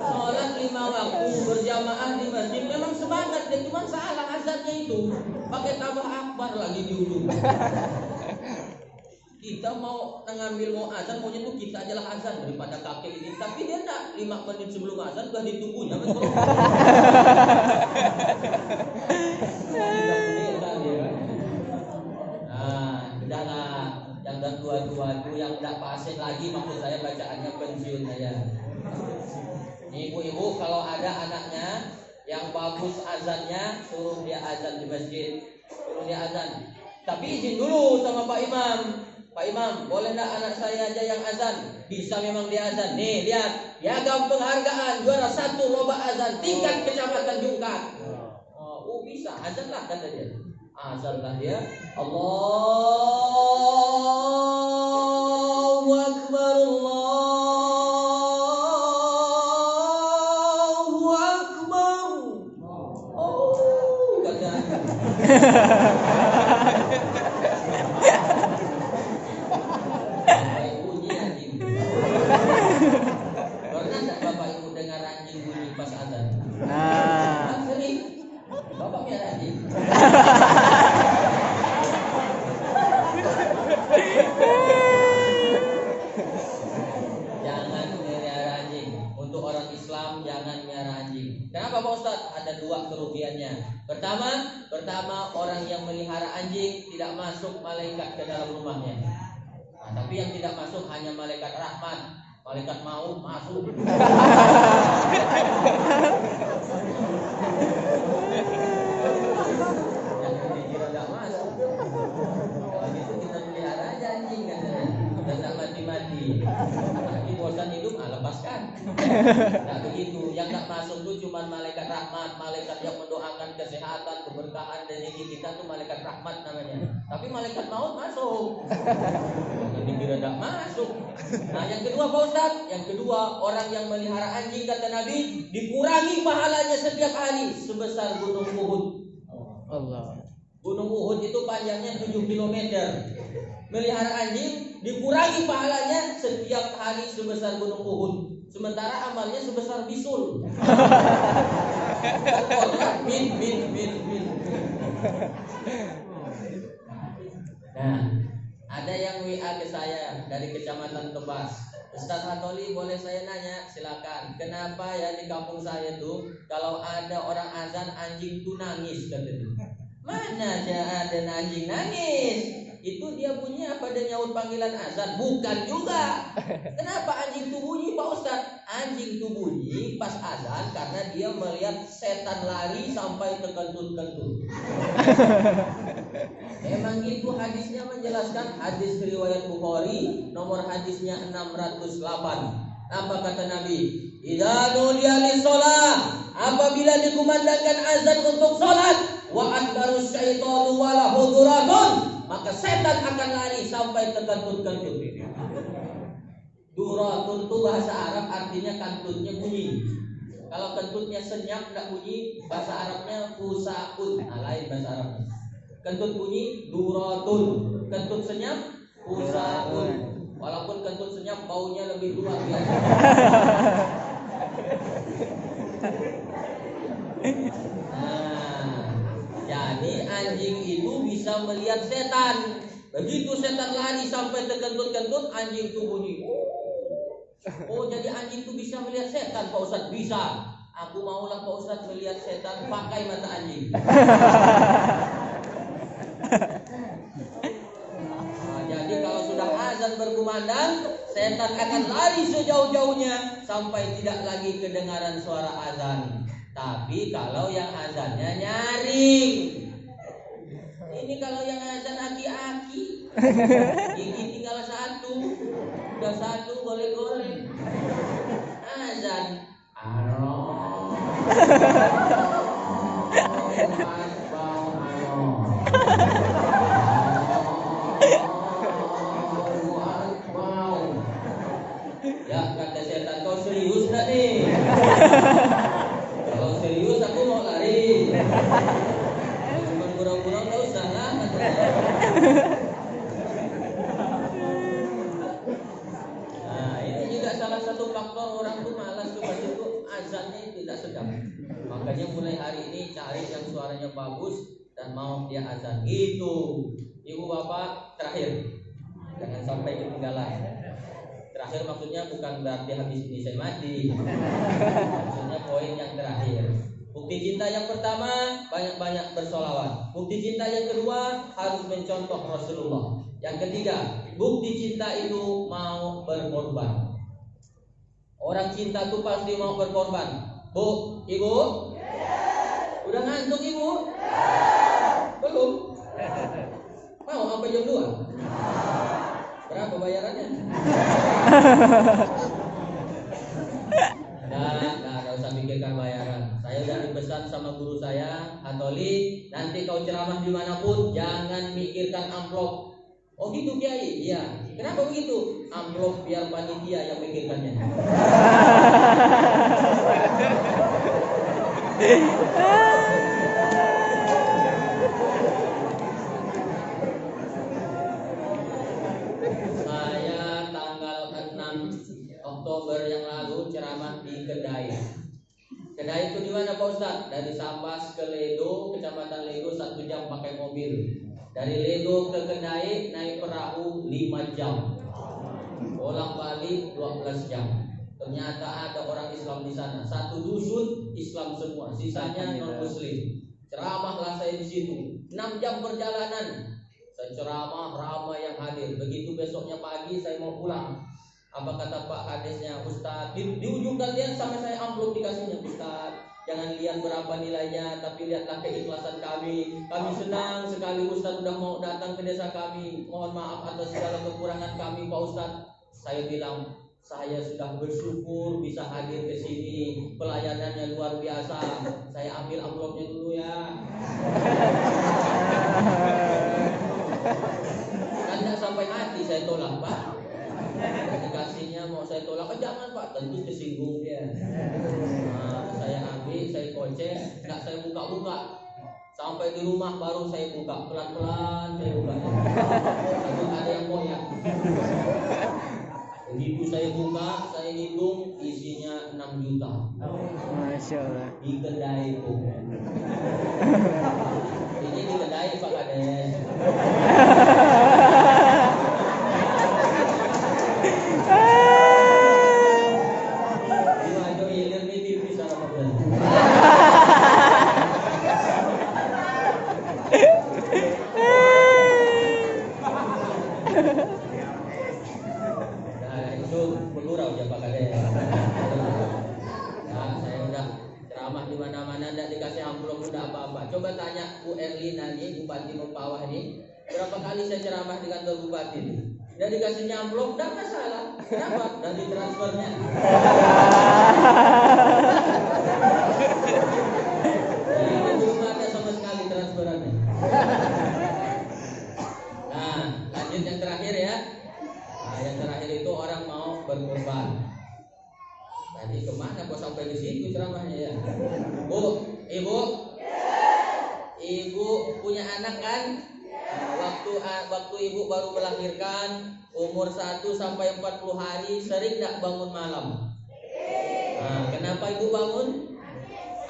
Sholat 5 waktu berjamaah di masjid memang semangat, dan cuma salah azannya itu. Pakai tambah akbar lagi di ujung. Kita mau ngambil mau azan, maunya tuh kita ajalah azan daripada kakek ini. Tapi dia enggak, 5 menit sebelum azan udah ditunggunya. Udahlah, yang udah tua-tua itu yang tidak pasien lagi, maksud saya bacaannya pensiun saja. Ibu-ibu kalau ada anaknya yang bagus azannya, suruh dia azan di masjid, suruh dia azan. Tapi izin dulu sama Pak Imam. Pak Imam, boleh enggak anak saya aja yang azan? Bisa memang dia azan. Nih, lihat, piagam penghargaan juara 1 lomba azan tingkat kecamatan Jungkat. Oh, bisa, azanlah kata dia. Azanlah dia. Allahu Akbar, Allahu Akbar. Oh, kata. Bapak Ibu anjing. Pernah enggak Bapak Ibu dengar anjing bunyi pas azan? Nah, Sering. Bapak punya anjing. Jangan melihara anjing. Untuk orang Islam jangan melihara anjing. Kenapa Pak Ustadz? Ada 2 kerugiannya. Pertama orang yang melihara anjing tidak masuk malaikat ke dalam rumahnya. Nah, tapi yang tidak masuk hanya malaikat rahmat. Malaikat maut masuk. Jangan dikira tidak masuk. Kalau gitu kita pelihara aja anjing katanya. Dan tak mati-mati. Nanti bosan hidup, lepaskan. Nah begitu. Yang tak masuk itu cuma malaikat rahmat, malaikat yang mendoakan kesehatan, keberkahan dan rezeki kita tuh malaikat rahmat namanya. Tapi malaikat maut masuk. Jangan dikira tidak masuk. Nah yang kedua Pak Ustadz, yang kedua orang yang melihara anjing kata Nabi dikurangi pahalanya setiap hari sebesar gunung Uhud. Allah. Gunung Uhud itu panjangnya 7 km. Melihara anjing dikurangi pahalanya setiap hari sebesar gunung Uhud. Sementara amalnya sebesar bisul. Min. Nah, ada yang WA ke saya dari Kecamatan Tebas. Ustaz Hatoli, boleh saya nanya? Silakan. Kenapa ya di kampung saya tuh kalau ada orang azan anjing tuh nangis katanya. Mana ada anjing nangis? Itu dia bunyi apa dia nyaut panggilan azan? Bukan juga. Kenapa anjing itu bunyi Pak Ustaz? Anjing itu bunyi pas azan karena dia melihat setan lari sampai terkentut-kentut. Emang itu hadisnya menjelaskan, hadis riwayat Bukhari nomor hadisnya 608. Apa kata Nabi? Idza nudiya lis-shalah, apabila dikumandangkan azan untuk salat, wa adbaru syaitanu wa lahu duratun, maka setan akan lari sampai terkentut-kentut. Duratun itu bahasa Arab artinya kantutnya bunyi. Kalau kentutnya senyap tidak bunyi, bahasa Arabnya fusaun. Nah, lain bahasa Arabnya. Kentut bunyi duratun, kentut senyap fusaun. Walaupun kentut senyap baunya lebih luar biasa. Nah, jadi anjing itu bisa melihat setan. Begitu setan lari sampai terkentut-kentut, anjing itu bunyi. Oh, jadi anjing itu bisa melihat setan, Pak Ustadz? Bisa. Aku maulah Pak Ustadz melihat setan pakai mata anjing. Nah, jadi kalau sudah azan berkumandang, setan akan lari sejauh-jauhnya sampai tidak lagi kedengaran suara azan. Tapi kalau yang azannya nyaring, ini kalau yang azan aki-aki, gigi tinggal satu, udah satu golek-golek. Azan, ya kata setan, kau serius gak nih? Kalau serius aku mau lari. Cuma burung-burung gak usah lah. Nah, ini juga salah satu faktor orang tuh malas tuh pas itu azannya tidak sedap. Makanya mulai hari ini cari yang suaranya bagus dan mau dia azan. Itu ibu bapak terakhir, jangan sampai ketinggalan. Terakhir maksudnya bukan berarti habis ini saya mati. Maksudnya poin yang terakhir. Bukti cinta yang pertama, banyak-banyak bersolawat. Bukti cinta yang kedua, harus mencontoh Rasulullah. Yang ketiga, bukti cinta itu mau berkorban. Orang cinta itu pasti mau berkorban. Bu, ibu? Udah ngantuk ibu? Belum? Mau apa jam 2? Berapa bayarannya? Nggak usah pikirkan bayaran. Saya udah dipesan sama guru saya, Hatoli, nanti kau ceramah dimanapun jangan mikirkan amplop. Oh gitu Kiai? Iya. Kenapa begitu? Amplop biar panitia yang mikirkannya. Saya tanggal 6 Oktober yang lalu ceramah di Kedai. Kedai itu di mana Pak Ustadz? Dari Sambas ke Ledo, Kecamatan Ledo 1 jam pakai mobil. Dari Ledo ke Kedai naik perahu 5 jam. Bolak-balik 12 jam. Ternyata ada orang Islam di sana. Satu dusun Islam semua, sisanya non-muslim. Ceramahlah saya di situ. 6 jam perjalanan. Saya ceramah, ramai yang hadir. Begitu besoknya pagi saya mau pulang. Apa kata Pak Hadesnya? Ustaz, di ujung kalian sama saya amplop dikasihnya. Ustaz, jangan lihat berapa nilainya, tapi lihatlah keikhlasan kami. Kami senang sekali Ustaz sudah mau datang ke desa kami. Mohon maaf atas segala kekurangan kami Pak Ustaz. Saya bilang, saya sudah bersyukur bisa hadir ke sini. Pelayanannya luar biasa. Saya ambil amplopnya dulu ya. Kan tidak sampai hati saya tolak Pak. Dikasihnya mau saya tolak, jangan Pak, tentu kesinggung dia. Nah, saya ambil, saya kocek, nggak saya buka-buka. Sampai di rumah baru saya buka, pelan-pelan saya buka. Tapi ada yang koyak. Begitu saya buka, saya hitung isinya 6 juta. Masya Allah. Di kedai itu. Ini di kedai Pak Kades. Waduh, ilir nih tipis sama mobil. Nah, itu bergurau ya Pak Kades. Nah, saya udah ceramah di mana-mana, tidak dikasih amplop, udah apa-apa. Coba tanya Bu Erlina nih, Bupati Mempawah nih, berapa kali saya ceramah di kantor Bupati nih? Udah dikasihnya amplop, tidak masalah. Kenapa? Dan di transfernya. Ini belum ada sama sekali transferannya. Nah, lanjut yang terakhir ya. Nah, yang terakhir itu orang mau berkorban. Tadi kemana kok sampai di situ ceramahnya ya? Bu, ibu punya anak kan? Waktu ibu baru melahirkan, umur 1 sampai 40 hari, sering tidak bangun malam? Nah, kenapa ibu bangun?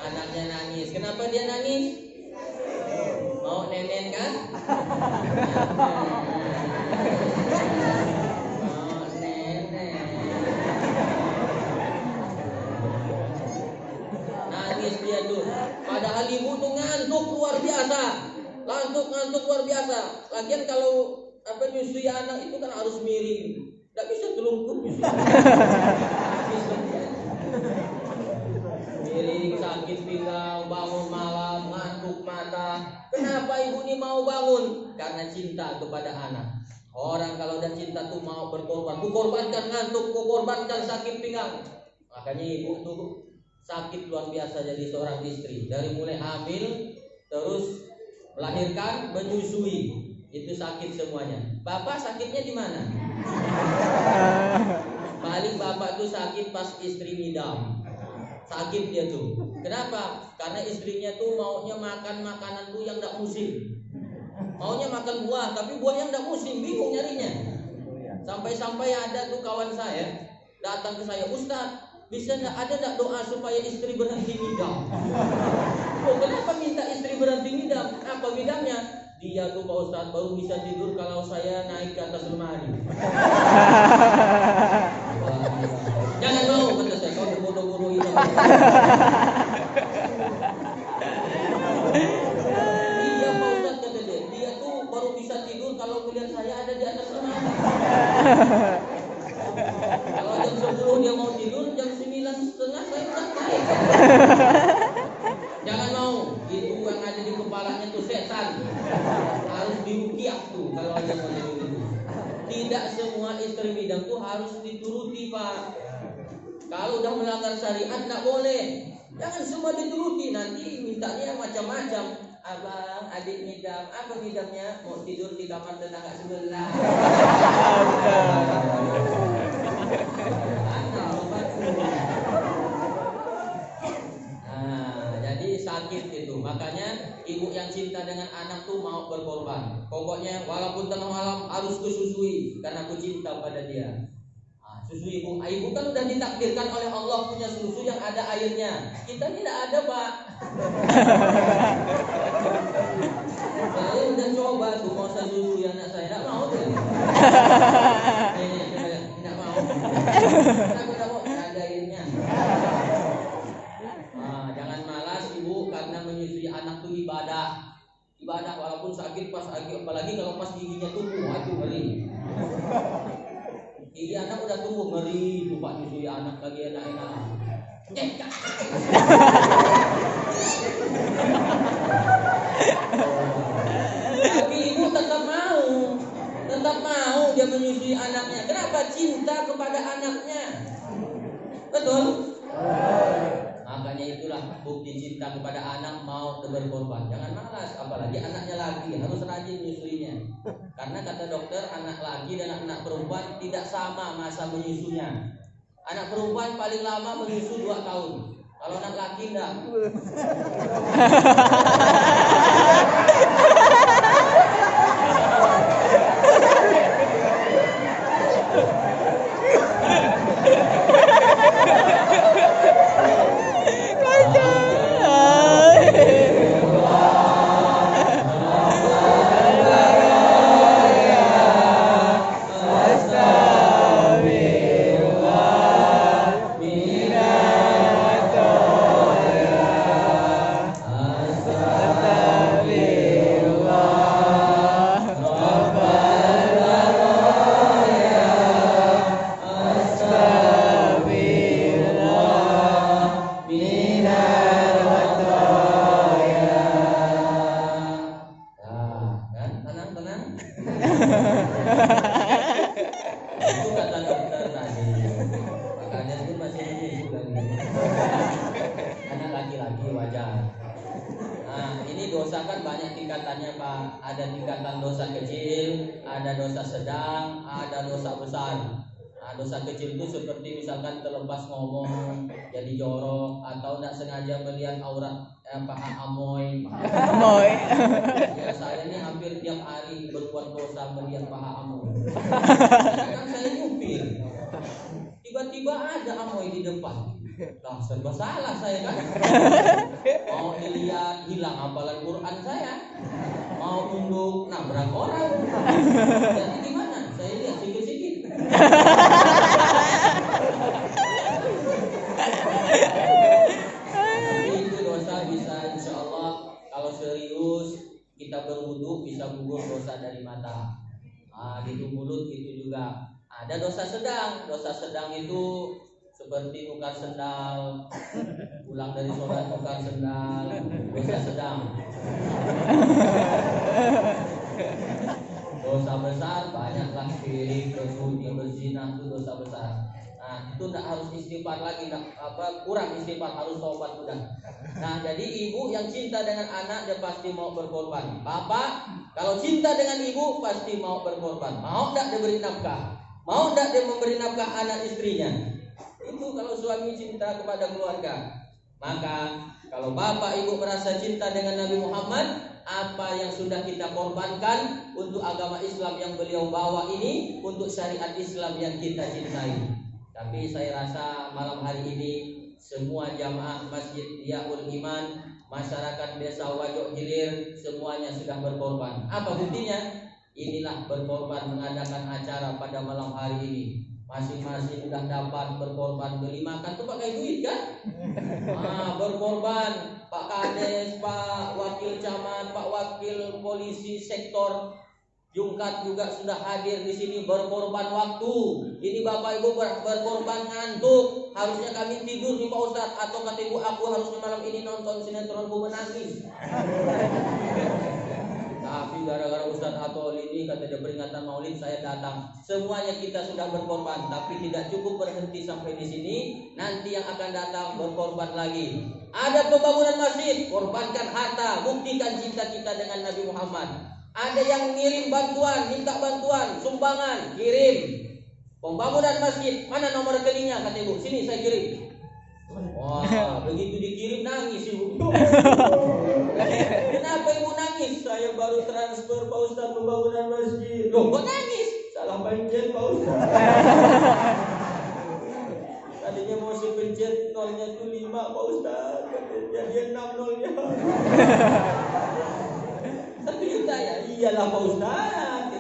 Anaknya nangis. Kenapa dia nangis? Mau nenen kan? Mau nenen. Nangis dia tuh. Padahal ibu tuh ngantuk luar biasa. Ngantuk luar biasa. Lagian kalau nyusui anak itu kan harus miring. Tidak bisa telungkup nyusui. Miring, sakit pinggang, bangun malam, ngantuk mata. Kenapa ibu ini mau bangun? Karena cinta kepada anak. Orang kalau udah cinta tuh mau berkorban. Ku korbankan ngantuk, ku korbankan sakit pinggang. Makanya ibu tuh sakit luar biasa jadi seorang istri. Dari mulai hamil, terus melahirkan, menyusui, itu sakit semuanya. Bapak sakitnya di mana? Paling bapak tuh sakit pas istri ngidam. Sakit dia tuh. Kenapa? Karena istrinya tuh maunya makan makanan tuh yang enggak musim. Maunya makan buah, tapi buah yang enggak musim, bingung nyarinya. Sampai-sampai ada tuh kawan saya datang ke saya, Ustaz, ada enggak doa supaya istri berhenti ngidam? Oh, kenapa minta istri berhenti ngidam? Apa ngidamnya? Dia tuh Pak Ustaz baru bisa tidur kalau saya naik ke atas lemari. Jangan mau, kata saya, kau bodoh-bodoh ini. Iya Pak Ustaz, kata dia tuh baru bisa tidur kalau melihat saya ada di atas lemari. Kalau jam 10 dia mau tidur, jam 9:30 saya udah naik. Jangan mau, itu yang ada di kepalanya tuh setan. Harus dirukiah tuh kalau ada mau tidur itu. Tidak semua istri bidang tuh harus dituruti Pak. Kalau udah melanggar syariat tidak boleh. Jangan semua dituruti, nanti mintanya yang macam-macam. Abang, adik ngidam, apa ngidamnya? Mau tidur di kamar tetangga sebelah. Nah, jadi sakit itu. Makanya ibu yang cinta dengan anak tuh mau berkorban. Pokoknya walaupun tengah malam harus kususui karena aku cinta pada dia. Susu ibu kan udah ditakdirkan oleh Allah punya susu yang ada airnya. Kita tidak ada Pak. Saya udah coba tuh mau saya susui anak saya, tidak mau tuh. Tidak mau. Aku tidak mau, ada airnya. Jangan malas ibu karena menyusui anak itu ibadah. Ibadah walaupun sakit apalagi kalau pas giginya tumbuh, aduh ngeri. Gigi anak udah tumbuh ngeri tuh Pak nyusui anak lagi enak-enak. Tapi ibu tetap mau dia menyusui anaknya. Kenapa? Cinta kepada anaknya. Betul? Makanya itulah bukti cinta kepada anak mau berkorban. Jangan malas, apalagi anaknya laki, harus rajin menyusuinya. Karena kata dokter anak laki dan anak perempuan tidak sama masa menyusunya. Anak perempuan paling lama menyusu 2 tahun. Kalau anak laki enggak. kan banyak tingkatannya Pak. Ada tingkatan dosa kecil, ada dosa sedang, ada dosa besar. Nah, dosa kecil itu seperti misalkan terlepas ngomong jadi jorok, atau tidak sengaja melihat aurat paha amoy. Amoy. Ya saya ini hampir tiap hari berbuat dosa melihat paha amoy. Kan saya nyupir, tiba-tiba ada amoy di depan. Lah serba salah saya kan. Mau dilihat hilang hafalan Quran saya, mau nunduk nabrak orang. Jadi gimana? Saya lihat sikit-sikit. Itu dosa bisa insya Allah kalau serius kita berwudu bisa gugur dosa dari mata. Gitu mulut itu juga. Ada dosa sedang. Dosa sedang itu seperti tukar sendal, pulang dari sholat tukar sendal, dosa sedang. Dosa besar banyaklah, syirik, berjudi, berzina, itu dosa besar. Nah, itu tidak harus istighfar lagi, kurang istighfar, harus taubat udah. Nah, jadi ibu yang cinta dengan anak dia pasti mau berkorban. Bapak kalau cinta dengan ibu pasti mau berkorban. Mau tidak dia beri nafkah? Mau tidak dia memberi nafkah anak istrinya? Itu kalau suami cinta kepada keluarga. Maka kalau bapak ibu merasa cinta dengan Nabi Muhammad, apa yang sudah kita korbankan untuk agama Islam yang beliau bawa ini, untuk syariat Islam yang kita cintai. Tapi saya rasa malam hari ini semua jamaah Masjid Yaul Iman, masyarakat desa Wajok Hilir, semuanya sudah berkorban. Apa buktinya? Inilah berkorban mengadakan acara pada malam hari ini. Masing-masing sudah dapat berkorban, beli makan tuh pakai duit kan? Berkorban Pak Kades, Pak Wakil Camat, Pak Wakil Polisi Sektor Jungkat juga sudah hadir di sini berkorban waktu. Ini Bapak Ibu berkorban ngantuk. Harusnya kami tidur nih Pak Ustadz, atau kata ibu aku harusnya malam ini nonton sinetron ku menangis. Tapi gara-gara Ustadz Atol ini kata dia peringatan Maulid saya datang. Semuanya kita sudah berkorban, tapi tidak cukup berhenti sampai di sini. Nanti yang akan datang berkorban lagi. Ada pembangunan masjid, korbankan harta, buktikan cinta kita dengan Nabi Muhammad. Ada yang ngirim bantuan, minta bantuan, sumbangan, kirim. Pembangunan masjid, mana nomor rekeningnya kata ibu? Sini saya kirim. Wah, begitu dikirim nangis ibu. Kenapa ibu nangis? Saya baru transfer Pak Ustadz pembangunan masjid. Loh, kok nangis? Salah pencet Pak Ustadz. Tadinya mau si pencet nolnya tuh 5 Pak Ustadz, jadi 6 nolnya. Tapi kita ya, iyalah Pak Ustadz.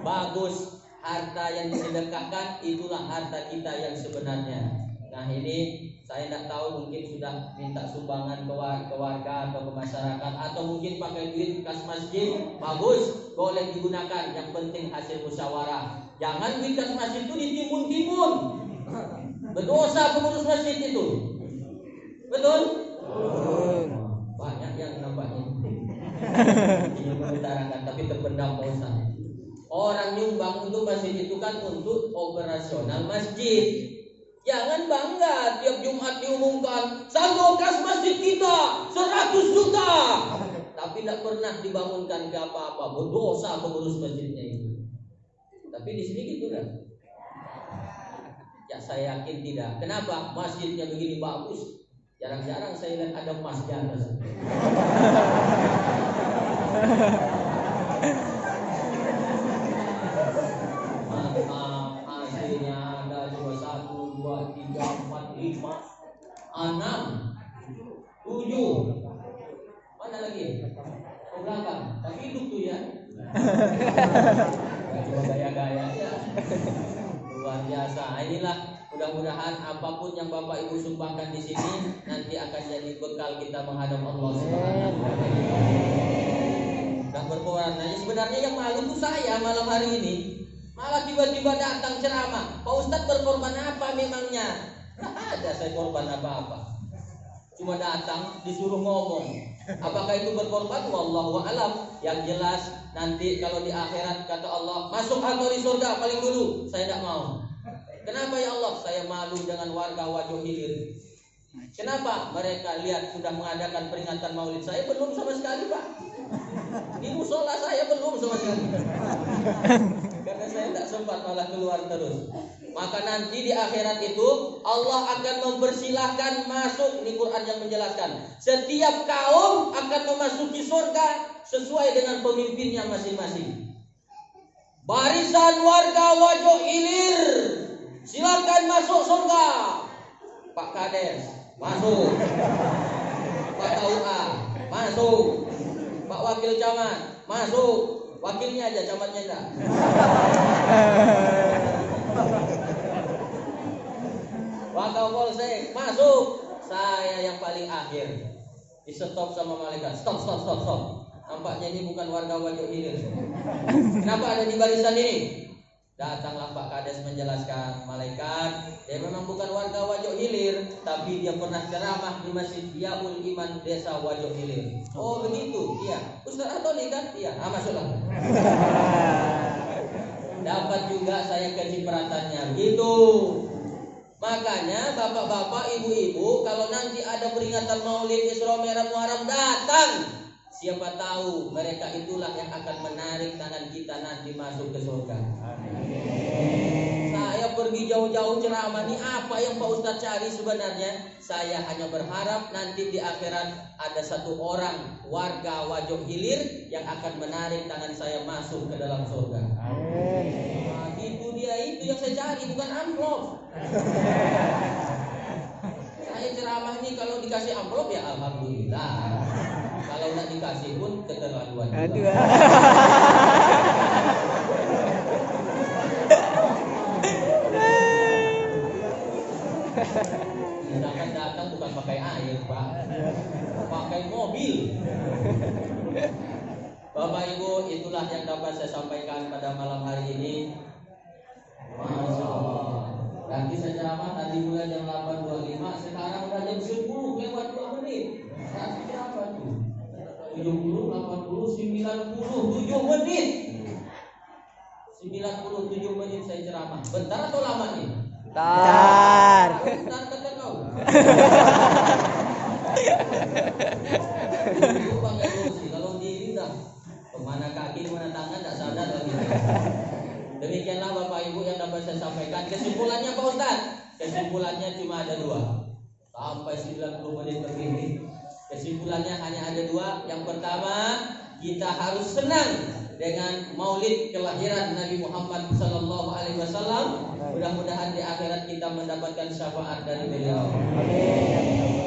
Bagus, harta yang disedekahkan itulah harta kita yang sebenarnya. Nah ini saya tidak tahu, mungkin sudah minta sumbangan ke warga atau ke masyarakat, atau mungkin pakai duit kas masjid. Bagus, boleh digunakan. Yang penting hasil musyawarah. Jangan duit kas masjid itu ditimbun-timbun. Berdosa pengurus masjid itu. Betul? Banyak yang nampaknya ingin mengutarakan tapi terpendam Pak Ustaz. Orang nyumbang untuk masjid itu kan untuk operasional masjid. Jangan bangga tiap Jumat diumumkan saldo kas masjid kita 100 juta, tapi tidak pernah dibangunkan ke apa-apa. Berdosa pengurus masjidnya itu. Tapi di sini gitu kan? Ya saya yakin tidak. Kenapa? Masjidnya begini bagus. Jarang-jarang saya lihat ada emas di atas. Hasilnya ada cuma 1, 2, 3, 4, 5, 6, 7. Mana lagi? Ke belakang. Tapi hidup tuh ya. Cuma gaya-gaya ya. Luar biasa. Inilah mudah-mudahan apapun yang Bapak Ibu sumbangkan di sini nanti akan jadi bekal kita menghadap Allah Subhanahu wa taala. Dan berkorban. Nah, sebenarnya yang malu itu saya malam hari ini. Malah tiba-tiba datang ceramah. Pak Ustadz berkorban apa memangnya? Tidak ada saya korban apa-apa. Cuma datang disuruh ngomong. Apakah itu berkorban? Wallahu a'lam. Yang jelas nanti kalau di akhirat kata Allah, masuk atau di surga paling dulu. Saya tidak mau. Kenapa ya Allah? Saya malu dengan warga Wajok Hilir. Kenapa? Mereka lihat sudah mengadakan peringatan maulid. Saya belum sama sekali, Pak. Di musola saya belum sama sekali. Karena saya tidak sempat, malah keluar terus. Maka nanti di akhirat itu Allah akan mempersilahkan masuk. Ini Quran yang menjelaskan. Setiap kaum akan memasuki surga sesuai dengan pemimpinnya masing-masing. Barisan warga Wajo Ilir, silakan masuk surga. Pak Kades, masuk. Pak KUA, masuk. Pak Wakil Camat, masuk. Wakilnya aja, camatnya enggak. Pak Kapolsek, masuk. Saya yang paling akhir. Di stop sama malaikat. Stop. Nampaknya ini bukan warga Wajo Hilir. Kenapa ada di barisan ini? Datanglah Pak Kades menjelaskan, malaikat, dia memang bukan warga Wajo Hilir, tapi dia pernah ceramah di Masjid Yaul Iman Desa Wajo Hilir. Oh begitu, iya. Ustaz Antoni kan? Iya. Masuklah. Dapat juga saya kecipratannya. Gitu. Makanya bapak-bapak, ibu-ibu, kalau nanti ada peringatan Maulid Isra Mi'raj Muharram, datang. Siapa tahu mereka itulah yang akan menarik tangan kita nanti masuk ke surga. Saya pergi jauh-jauh ceramah, ini apa yang Pak Ustadz cari sebenarnya? Saya hanya berharap nanti di akhirat ada satu orang warga Wajo Hilir yang akan menarik tangan saya masuk ke dalam surga. Nah, itu yang saya cari, bukan amplop. Saya ceramah ini kalau dikasih amplop ya alhamdulillah. Kalau nggak dikasih pun keterlaluan. Aduh. Sedangkan datang bukan pakai air, Pak, pakai mobil. Bapak Ibu, itulah yang dapat saya sampaikan pada malam hari ini. Masya Allah. Nanti saya ceramah tadi mulai jam 8.25, sekarang udah jam 10 lewat 2 menit. Nanti berapa tuh? 70, 80, 97 menit. 97 menit saya ceramah. Bentar atau lama nih? Bentar. Bentar kata kau. Itu pakai kursi. Kalau diri udah kemana kaki, kemana tangan, tak sadar lagi. Demikianlah Bapak Ibu yang dapat saya sampaikan. Kesimpulannya Pak Ustaz, kesimpulannya cuma ada 2. Sampai 90 menit begini. Kesimpulannya hanya ada 2. Yang pertama, kita harus senang dengan maulid kelahiran Nabi Muhammad SAW. Mudah-mudahan di akhirat kita mendapatkan syafaat dari beliau. Amin.